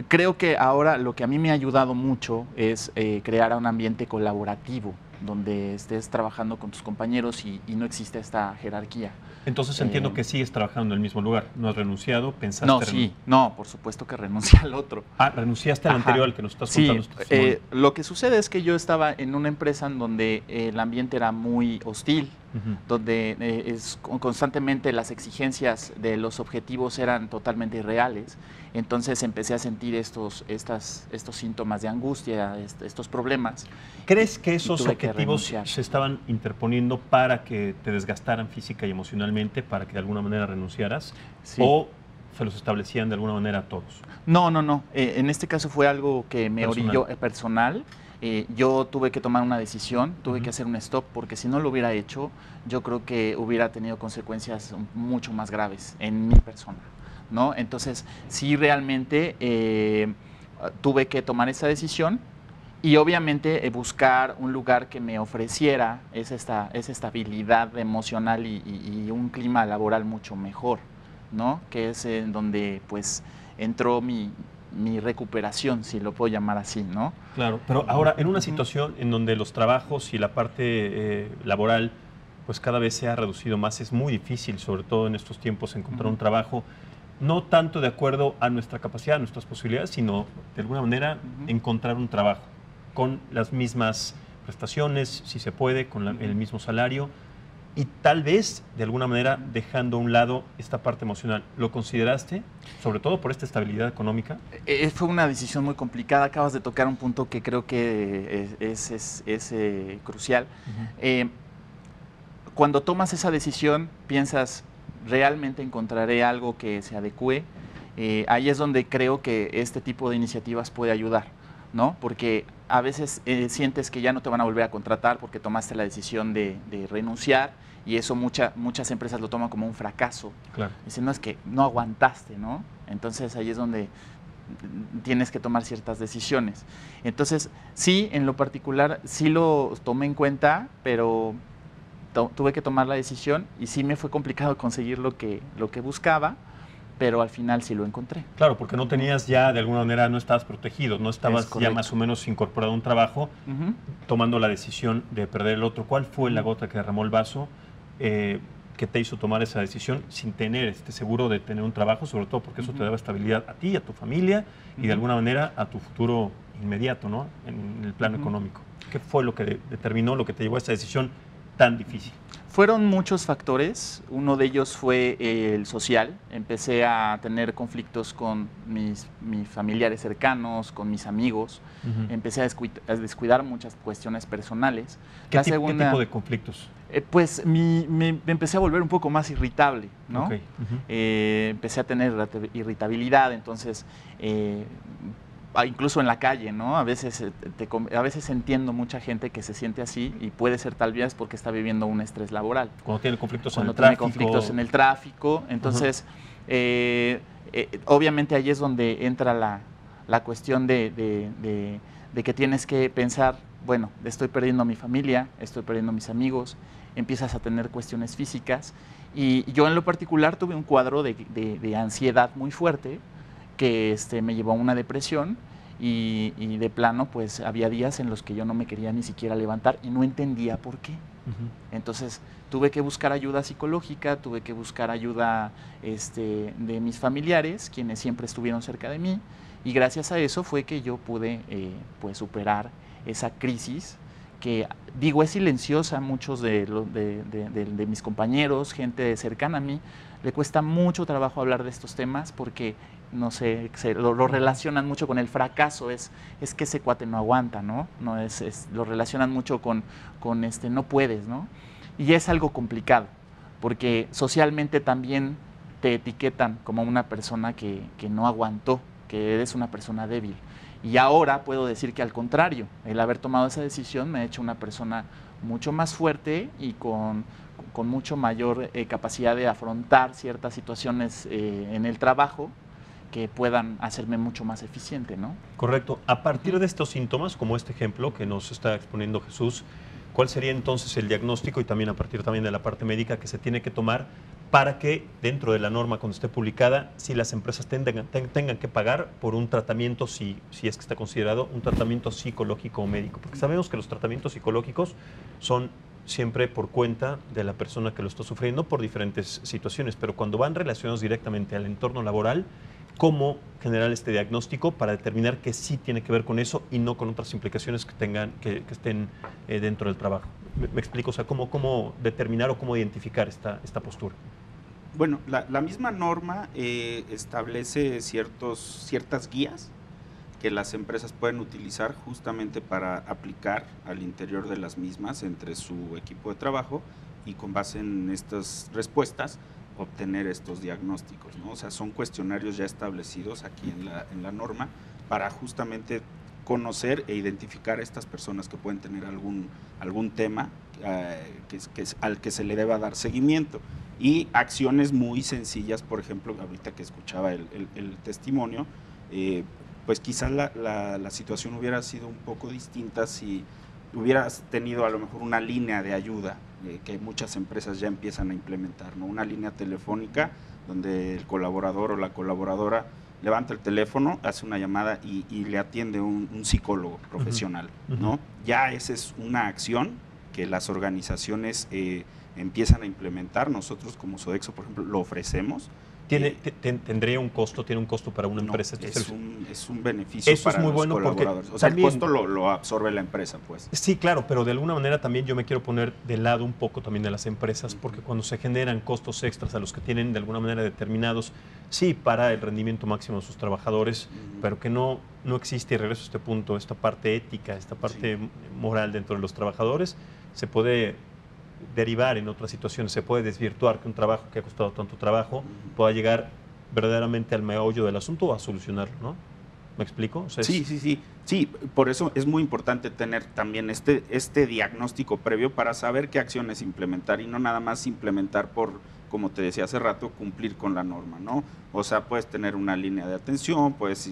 Creo que ahora lo que a mí me ha ayudado mucho es crear un ambiente colaborativo donde estés trabajando con tus compañeros y no existe esta jerarquía. Entonces entiendo que sigues trabajando en el mismo lugar, no has renunciado, pensaste... No, sí, no, por supuesto que renuncié al otro. Ah, renunciaste al Ajá. anterior, al que nos estás contando. Sí, lo que sucede es que yo estaba en una empresa en donde el ambiente era muy hostil, donde constantemente las exigencias de los objetivos eran totalmente irreales. Entonces empecé a sentir estos síntomas de angustia, estos problemas. ¿Crees que esos objetivos renunciar. se estaban interponiendo para que te desgastaran física y emocionalmente, para que de alguna manera renunciaras? Sí. ¿O se los establecían de alguna manera a todos? No. En este caso fue algo que me orilló personal. Yo tuve que tomar una decisión, tuve que hacer un stop, porque si no lo hubiera hecho, yo creo que hubiera tenido consecuencias mucho más graves en mi persona, ¿no? Entonces, sí realmente tuve que tomar esa decisión y obviamente buscar un lugar que me ofreciera esa estabilidad emocional y un clima laboral mucho mejor, ¿no? Que es en donde pues entró mi recuperación, si lo puedo llamar así, ¿no? Claro, pero ahora en una situación en donde los trabajos y la parte laboral pues cada vez se ha reducido más, es muy difícil, sobre todo en estos tiempos, encontrar un trabajo no tanto de acuerdo a nuestra capacidad, a nuestras posibilidades, sino de alguna manera encontrar un trabajo con las mismas prestaciones, si se puede, con el mismo salario, y tal vez, de alguna manera, dejando a un lado esta parte emocional. ¿Lo consideraste, sobre todo por esta estabilidad económica? Fue una decisión muy complicada. Acabas de tocar un punto que creo que es crucial. Cuando tomas esa decisión, piensas, ¿realmente encontraré algo que se adecue? Ahí es donde creo que este tipo de iniciativas puede ayudar, ¿no? Porque a veces sientes que ya no te van a volver a contratar porque tomaste la decisión de renunciar, y eso muchas empresas lo toman como un fracaso. Claro. Dicen, no, es que no aguantaste, ¿no? Entonces ahí es donde tienes que tomar ciertas decisiones. Entonces, sí, en lo particular, sí lo tomé en cuenta, pero tuve que tomar la decisión y sí me fue complicado conseguir lo que buscaba, pero al final sí lo encontré. Claro, porque no tenías ya, de alguna manera, no estabas protegido, no estabas ya más o menos incorporado a un trabajo, tomando la decisión de perder el otro. ¿Cuál fue la gota que derramó el vaso que te hizo tomar esa decisión sin tener seguro de tener un trabajo, sobre todo porque eso te daba estabilidad a ti, a tu familia y de alguna manera a tu futuro inmediato, ¿no? En el plano económico? ¿Qué fue lo que determinó, lo que te llevó a esa decisión tan difícil? Fueron muchos factores. Uno de ellos fue el social. Empecé a tener conflictos con mis familiares cercanos, con mis amigos. Empecé a descuidar muchas cuestiones personales. ¿Qué tipo de conflictos? Pues me empecé a volver un poco más irritable, ¿no? Okay. Empecé a tener irritabilidad, entonces incluso en la calle, ¿no? A veces entiendo mucha gente que se siente así y puede ser tal vez porque está viviendo un estrés laboral. Cuando tiene conflictos en el tráfico. Entonces, obviamente ahí es donde entra la cuestión de que tienes que pensar, bueno, estoy perdiendo a mi familia, estoy perdiendo a mis amigos, empiezas a tener cuestiones físicas. Y yo en lo particular tuve un cuadro de ansiedad muy fuerte que me llevó a una depresión y de plano pues había días en los que yo no me quería ni siquiera levantar y no entendía por qué. Entonces tuve que buscar ayuda psicológica, tuve que buscar ayuda de mis familiares, quienes siempre estuvieron cerca de mí, y gracias a eso fue que yo pude pues superar esa crisis que, digo, es silenciosa. Muchos de mis compañeros, gente cercana a mí, le cuesta mucho trabajo hablar de estos temas porque, no sé, lo relacionan mucho con el fracaso. Es que ese cuate no aguanta, ¿no? Lo relacionan mucho con no puedes, ¿no? Y es algo complicado porque socialmente también te etiquetan como una persona que no aguantó, que eres una persona débil. Y ahora puedo decir que al contrario, el haber tomado esa decisión me ha hecho una persona mucho más fuerte y con mucho mayor capacidad de afrontar ciertas situaciones en el trabajo que puedan hacerme mucho más eficiente, ¿no? Correcto. A partir de estos síntomas, como este ejemplo que nos está exponiendo Jesús, ¿cuál sería entonces el diagnóstico y también a partir también de la parte médica que se tiene que tomar para que dentro de la norma, cuando esté publicada, si las empresas tengan que pagar por un tratamiento, si es que está considerado un tratamiento psicológico o médico. Porque sabemos que los tratamientos psicológicos son siempre por cuenta de la persona que lo está sufriendo por diferentes situaciones, pero cuando van relacionados directamente al entorno laboral, ¿cómo generar este diagnóstico para determinar que sí tiene que ver con eso y no con otras implicaciones que estén dentro del trabajo? ¿Me explico? O sea, ¿cómo determinar o cómo identificar esta postura? Bueno, la misma norma establece ciertas guías que las empresas pueden utilizar justamente para aplicar al interior de las mismas entre su equipo de trabajo y con base en estas respuestas obtener estos diagnósticos, ¿no? O sea, son cuestionarios ya establecidos aquí en la norma para justamente conocer e identificar a estas personas que pueden tener algún tema al que se le deba dar seguimiento. Y acciones muy sencillas, por ejemplo, ahorita que escuchaba el testimonio, pues quizás la situación hubiera sido un poco distinta si hubieras tenido a lo mejor una línea de ayuda que muchas empresas ya empiezan a implementar, ¿no? Una línea telefónica donde el colaborador o la colaboradora levanta el teléfono, hace una llamada y le atiende un psicólogo profesional, ¿no? Ya esa es una acción que las organizaciones empiezan a implementar. Nosotros como Sodexo, por ejemplo, lo ofrecemos. ¿Tendría un costo? ¿Tiene un costo para una empresa? Es un beneficio eso para es muy los bueno colaboradores. Porque o sea, también, el costo lo absorbe la empresa, pues. Sí, claro, pero de alguna manera también yo me quiero poner de lado un poco también de las empresas, porque cuando se generan costos extras a los que tienen de alguna manera determinados, sí, para el rendimiento máximo de sus trabajadores, pero que no existe, y regreso a este punto, esta parte ética, esta parte moral dentro de los trabajadores, se puede derivar en otras situaciones, se puede desvirtuar que un trabajo que ha costado tanto trabajo pueda llegar verdaderamente al meollo del asunto o a solucionarlo, ¿no? ¿Me explico? O sea, Sí, por eso es muy importante tener también este diagnóstico previo para saber qué acciones implementar y no nada más implementar por, como te decía hace rato, cumplir con la norma, ¿no? O sea, puedes tener una línea de atención, puedes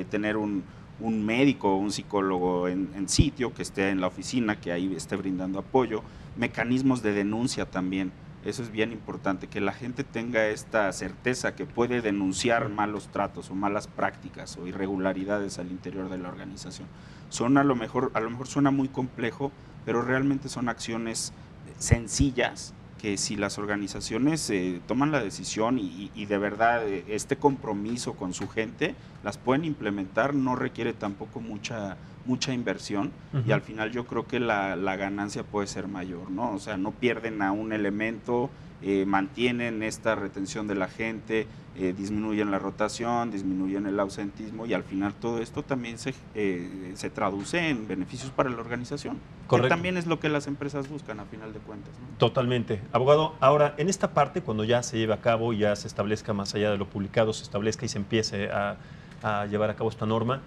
tener un médico o un psicólogo en sitio que esté en la oficina, que ahí esté brindando apoyo, mecanismos de denuncia también. Eso es bien importante, que la gente tenga esta certeza que puede denunciar malos tratos o malas prácticas o irregularidades al interior de la organización. A lo mejor suena muy complejo, pero realmente son acciones sencillas que si las organizaciones toman la decisión y de verdad este compromiso con su gente, las pueden implementar, no requiere tampoco mucha inversión y al final yo creo que la ganancia puede ser mayor, ¿no? O sea, no pierden a un elemento, mantienen esta retención de la gente, disminuyen la rotación, disminuyen el ausentismo y al final todo esto también se traduce en beneficios para la organización. Correcto. Que también es lo que las empresas buscan a final de cuentas, ¿no? Totalmente. Abogado, ahora, en esta parte, cuando ya se lleve a cabo, ya se establezca más allá de lo publicado, se establezca y se empiece a llevar a cabo esta norma,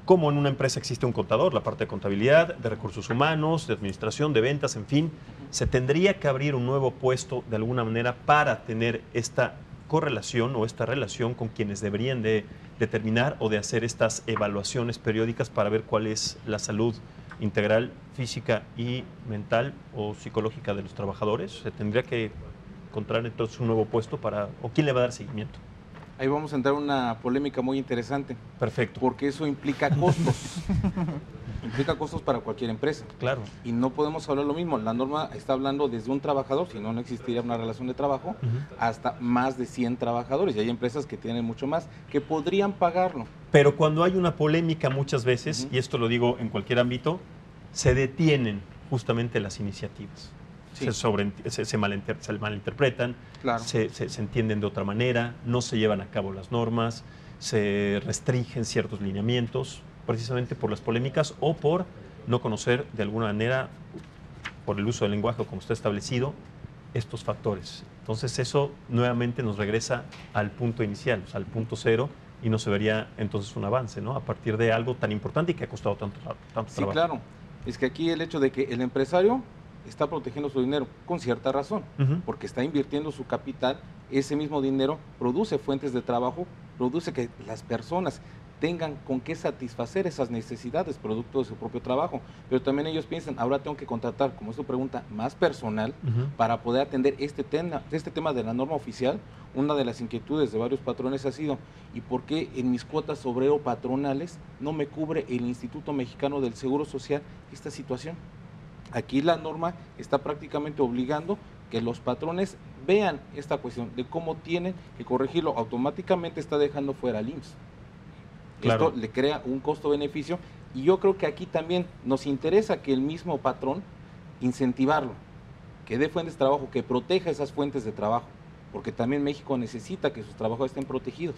¿cómo en una empresa existe un contador? La parte de contabilidad, de recursos humanos, de administración, de ventas, en fin, ¿se tendría que abrir un nuevo puesto de alguna manera para tener esta correlación o esta relación con quienes deberían de determinar o de hacer estas evaluaciones periódicas para ver cuál es la salud integral, física y mental o psicológica de los trabajadores? ¿Se tendría que encontrar entonces un nuevo puesto o quién le va a dar seguimiento? Ahí vamos a entrar en una polémica muy interesante. Perfecto. Porque eso implica costos. Implica costos para cualquier empresa. Claro. Y no podemos hablar lo mismo. La norma está hablando desde un trabajador, si no, no existiría una relación de trabajo, hasta más de 100 trabajadores. Y hay empresas que tienen mucho más, que podrían pagarlo. Pero cuando hay una polémica muchas veces, y esto lo digo en cualquier ámbito, se detienen justamente las iniciativas. Sí. Se malinterpretan, claro. se entienden de otra manera, no se llevan a cabo las normas, se restringen ciertos lineamientos, precisamente por las polémicas o por no conocer de alguna manera, por el uso del lenguaje como está establecido, estos factores. Entonces eso nuevamente nos regresa al punto inicial, o sea, al punto cero, y no se vería entonces un avance, ¿no? A partir de algo tan importante y que ha costado tanto trabajo. Sí, claro. Es que aquí el hecho de que el empresario está protegiendo su dinero con cierta razón, porque está invirtiendo su capital, ese mismo dinero produce fuentes de trabajo, produce que las personas tengan con qué satisfacer esas necesidades producto de su propio trabajo, pero también ellos piensan, ahora tengo que contratar, como es tu pregunta, más personal para poder atender este tema de la norma oficial. Una de las inquietudes de varios patrones ha sido, ¿y por qué en mis cuotas obrero patronales no me cubre el Instituto Mexicano del Seguro Social esta situación? Aquí la norma está prácticamente obligando que los patrones vean esta cuestión de cómo tienen que corregirlo. Automáticamente está dejando fuera al IMSS. Claro. Esto le crea un costo-beneficio y yo creo que aquí también nos interesa que el mismo patrón incentivarlo, que dé fuentes de trabajo, que proteja esas fuentes de trabajo, porque también México necesita que sus trabajadores estén protegidos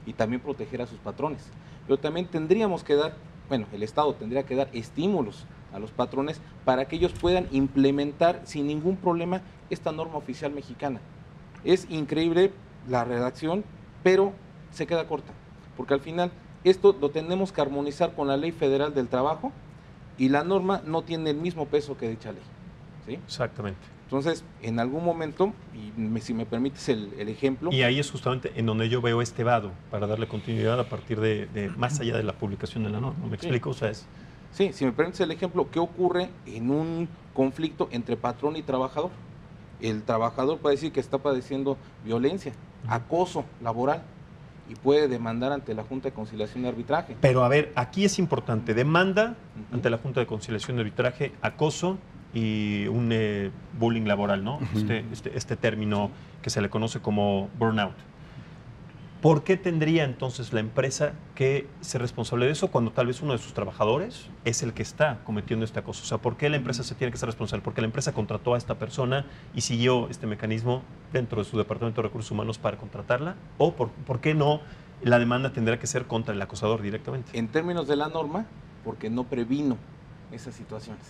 y también proteger a sus patrones. Pero también tendríamos que dar, el Estado tendría que dar estímulos a los patrones para que ellos puedan implementar sin ningún problema esta norma oficial mexicana. Es increíble la redacción, pero se queda corta, porque al final esto lo tenemos que armonizar con la Ley Federal del Trabajo y la norma no tiene el mismo peso que dicha ley, ¿sí? Exactamente. Entonces, en algún momento, y si me permites el ejemplo... Y ahí es justamente en donde yo veo este vado para darle continuidad a partir de más allá de la publicación de la norma. ¿Me explico? O sea, Sí, si me permites el ejemplo, ¿qué ocurre en un conflicto entre patrón y trabajador? El trabajador puede decir que está padeciendo violencia, acoso laboral, y puede demandar ante la Junta de Conciliación y Arbitraje. Pero a ver, aquí es importante, demanda ante la Junta de Conciliación y Arbitraje, acoso y un bullying laboral, ¿no? Este término que se le conoce como burnout. ¿Por qué tendría entonces la empresa que ser responsable de eso cuando tal vez uno de sus trabajadores es el que está cometiendo este acoso? O sea, ¿por qué la empresa se tiene que ser responsable? Porque la empresa contrató a esta persona y siguió este mecanismo dentro de su Departamento de Recursos Humanos para contratarla. ¿O por qué no la demanda tendrá que ser contra el acosador directamente? En términos de la norma, porque no previno esas situaciones.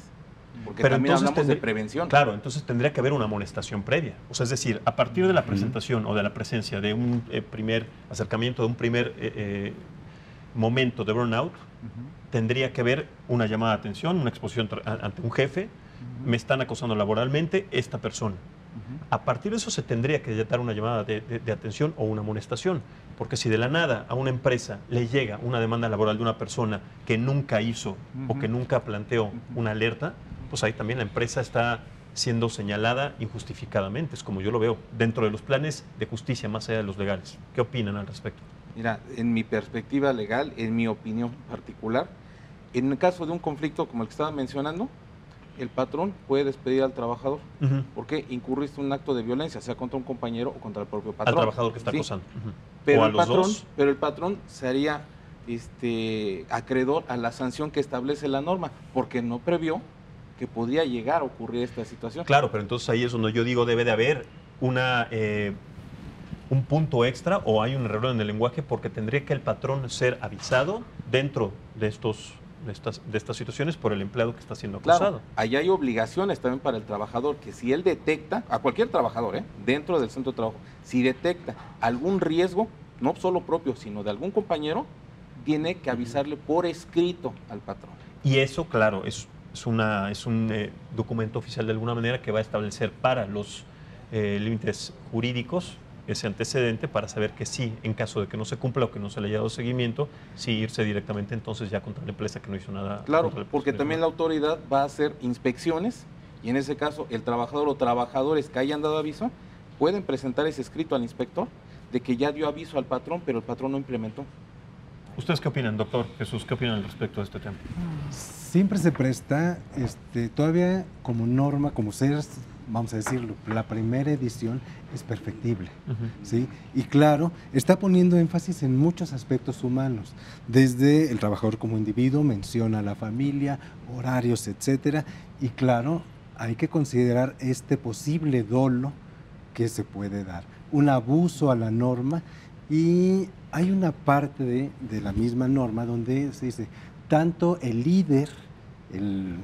Porque pero también entonces hablamos de prevención. Claro, entonces tendría que haber una amonestación previa. O sea, es decir, a partir de la presentación o de la presencia de un primer acercamiento, de un primer momento de burnout, tendría que haber una llamada de atención, una exposición ante un jefe, me están acosando laboralmente esta persona. A partir de eso se tendría que dar una llamada de atención o una amonestación, porque si de la nada a una empresa le llega una demanda laboral de una persona que nunca hizo o que nunca planteó una alerta, pues ahí también la empresa está siendo señalada injustificadamente, es como yo lo veo, dentro de los planes de justicia más allá de los legales. ¿Qué opinan al respecto? Mira, en mi perspectiva legal, en mi opinión particular, en el caso de un conflicto como el que estaba mencionando, el patrón puede despedir al trabajador porque incurriste en un acto de violencia, sea contra un compañero o contra el propio patrón. Al trabajador que está acosando. Pero, o a los dos. Pero el patrón sería acreedor a la sanción que establece la norma, porque no previó que podía llegar a ocurrir esta situación. Claro, pero entonces ahí es donde yo digo debe de haber un punto extra o hay un error en el lenguaje porque tendría que el patrón ser avisado dentro de estas situaciones por el empleado que está siendo acosado. Claro, ahí hay obligaciones también para el trabajador, que si él detecta, a cualquier trabajador, dentro del centro de trabajo, si detecta algún riesgo, no solo propio, sino de algún compañero, tiene que avisarle por escrito al patrón. Y eso, claro, es un documento oficial de alguna manera que va a establecer para los límites jurídicos ese antecedente para saber que sí, en caso de que no se cumpla o que no se le haya dado seguimiento, sí irse directamente entonces ya contra la empresa que no hizo nada. Claro, porque también la autoridad va a hacer inspecciones y en ese caso el trabajador o trabajadores que hayan dado aviso pueden presentar ese escrito al inspector de que ya dio aviso al patrón, pero el patrón no implementó. ¿Ustedes qué opinan, doctor Jesús? ¿Qué opinan al respecto de este tema? Siempre se presta, todavía como norma, como ser, vamos a decirlo, la primera edición es perfectible, ¿sí? Y claro, está poniendo énfasis en muchos aspectos humanos, desde el trabajador como individuo, menciona a la familia, horarios, etcétera, y claro, hay que considerar este posible dolo que se puede dar, un abuso a la norma. Y hay una parte de la misma norma donde se dice, tanto el líder, el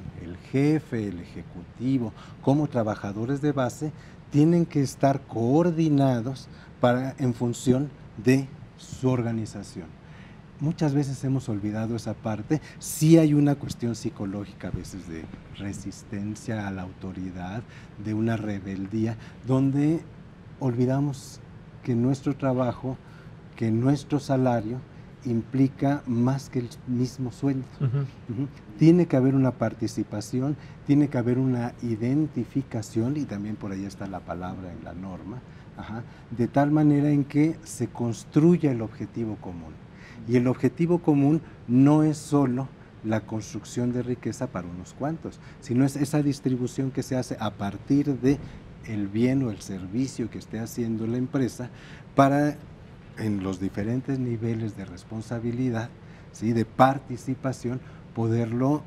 jefe, el ejecutivo, como trabajadores de base, tienen que estar coordinados en función de su organización. Muchas veces hemos olvidado esa parte. Sí hay una cuestión psicológica a veces de resistencia a la autoridad, de una rebeldía, donde olvidamos que nuestro trabajo, que nuestro salario implica más que el mismo sueldo. Tiene que haber una participación, tiene que haber una identificación, y también por ahí está la palabra en la norma, de tal manera en que se construya el objetivo común. Y el objetivo común no es solo la construcción de riqueza para unos cuantos, sino es esa distribución que se hace a partir de el bien o el servicio que esté haciendo la empresa para, en los diferentes niveles de responsabilidad, ¿sí?, de participación, poderlo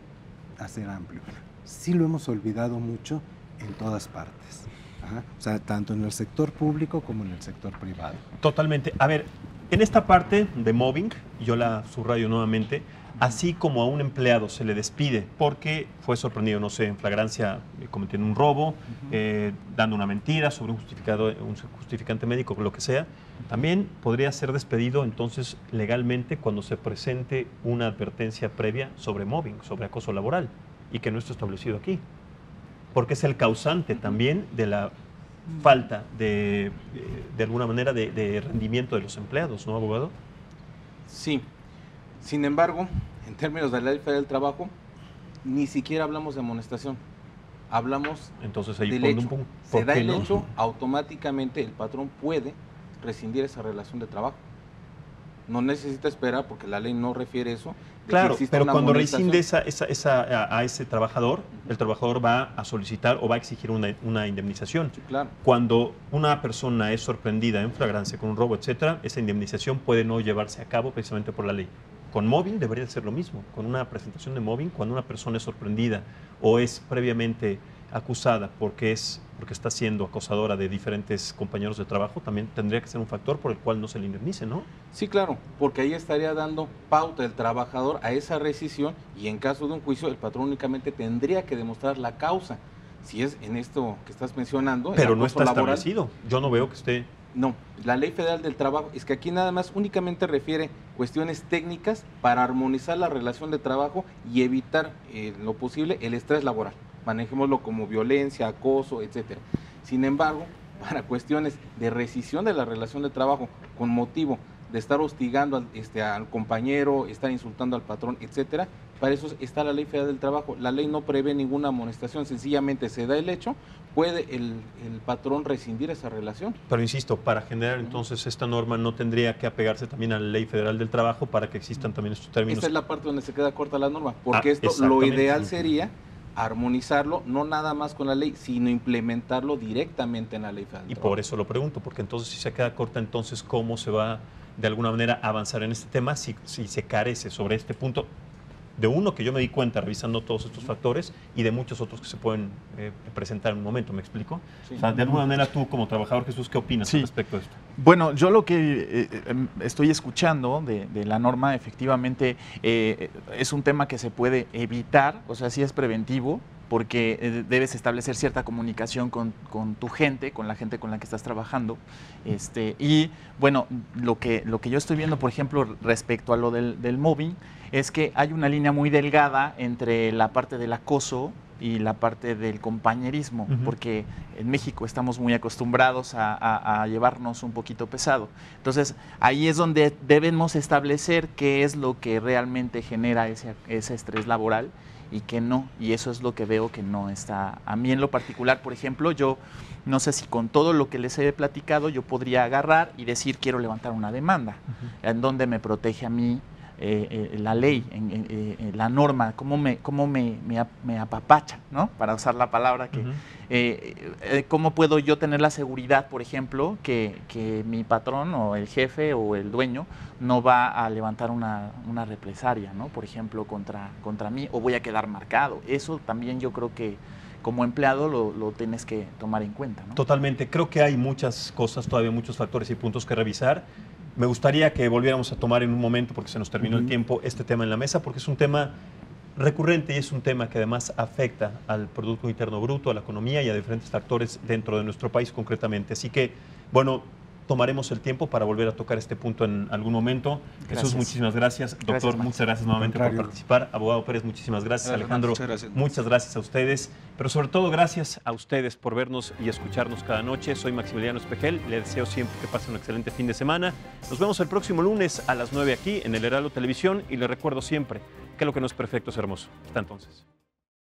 hacer amplio. Sí lo hemos olvidado mucho en todas partes. O sea, tanto en el sector público como en el sector privado. Totalmente. A ver, en esta parte de mobbing, yo la subrayo nuevamente, así como a un empleado se le despide porque fue sorprendido, no sé, en flagrancia cometiendo un robo, dando una mentira sobre un justificante médico, lo que sea, también podría ser despedido entonces legalmente cuando se presente una advertencia previa sobre mobbing, sobre acoso laboral, y que no está establecido aquí, porque es el causante también de la falta de alguna manera de rendimiento de los empleados, ¿no, abogado? Sí. Sin embargo, en términos de la Ley Federal del Trabajo, ni siquiera hablamos de amonestación. Hablamos entonces ahí del pone hecho. un punto. Se da el hecho, automáticamente el patrón puede rescindir esa relación de trabajo. No necesita esperar, porque la ley no refiere eso. Claro, pero cuando rescinde a ese trabajador, el trabajador va a solicitar o va a exigir una indemnización. Sí, claro. Cuando una persona es sorprendida en flagrancia con un robo, etcétera, esa indemnización puede no llevarse a cabo precisamente por la ley. Con mobbing debería ser lo mismo. Con una presentación de mobbing, cuando una persona es sorprendida o es previamente acusada porque está siendo acosadora de diferentes compañeros de trabajo, también tendría que ser un factor por el cual no se le indemnice, ¿no? Sí, claro, porque ahí estaría dando pauta el trabajador a esa rescisión, y en caso de un juicio el patrón únicamente tendría que demostrar la causa. Si es en esto que estás mencionando, pero no está establecido. Yo no veo que esté... No, la Ley Federal del Trabajo es que aquí nada más únicamente refiere cuestiones técnicas para armonizar la relación de trabajo y evitar en lo posible el estrés laboral. Manejémoslo como violencia, acoso, etcétera. Sin embargo, para cuestiones de rescisión de la relación de trabajo con motivo de estar hostigando al compañero, estar insultando al patrón, etcétera, para eso está la Ley Federal del Trabajo. La ley no prevé ninguna amonestación, sencillamente se da el hecho, puede el patrón rescindir esa relación. Pero insisto, para generar entonces esta norma no tendría que apegarse también a la Ley Federal del Trabajo para que existan también estos términos. Esta es la parte donde se queda corta la norma, porque esto lo ideal sería armonizarlo, no nada más con la ley, sino implementarlo directamente en la Ley Federal del Trabajo. Y por eso lo pregunto, porque entonces si se queda corta, entonces ¿cómo se va de alguna manera a avanzar en este tema si se carece sobre este punto? De uno que yo me di cuenta revisando todos estos factores y de muchos otros que se pueden presentar en un momento, ¿me explico? Sí. O sea, de alguna manera tú como trabajador, Jesús, ¿qué opinas respecto a esto? Bueno, yo lo que estoy escuchando de la norma, efectivamente, es un tema que se puede evitar, o sea, sí es preventivo, porque debes establecer cierta comunicación con tu gente, con la gente con la que estás trabajando. Y bueno, lo que yo estoy viendo, por ejemplo, respecto a lo del mobbing, es que hay una línea muy delgada entre la parte del acoso y la parte del compañerismo, porque en México estamos muy acostumbrados a llevarnos un poquito pesado. Entonces, ahí es donde debemos establecer qué es lo que realmente genera ese estrés laboral y que no, y eso es lo que veo que no está. A mí en lo particular, por ejemplo, yo no sé si con todo lo que les he platicado yo podría agarrar y decir quiero levantar una demanda, en donde me protege a mí la ley, la norma, cómo me apapacha, ¿no? Para usar la palabra que... ¿cómo puedo yo tener la seguridad, por ejemplo, que mi patrón o el jefe o el dueño no va a levantar una represalia, ¿no? Por ejemplo, contra mí, o voy a quedar marcado? Eso también yo creo que como empleado lo tienes que tomar en cuenta, ¿no? Totalmente. Creo que hay muchas cosas, todavía muchos factores y puntos que revisar. Me gustaría que volviéramos a tomar en un momento, porque se nos terminó el tiempo, este tema en la mesa, porque es un tema recurrente y es un tema que además afecta al Producto Interno Bruto, a la economía y a diferentes factores dentro de nuestro país concretamente. Así que, bueno, tomaremos el tiempo para volver a tocar este punto en algún momento. Gracias. Jesús, muchísimas gracias. Doctor, muchas gracias nuevamente por participar. Abogado Pérez, muchísimas gracias. Alejandro, muchas gracias a ustedes. Pero sobre todo, gracias a ustedes por vernos y escucharnos cada noche. Soy Maximiliano Espejel. Les deseo siempre que pasen un excelente fin de semana. Nos vemos el próximo lunes a las 9 aquí en el Heraldo Televisión. Y les recuerdo siempre que lo que no es perfecto es hermoso. Hasta entonces.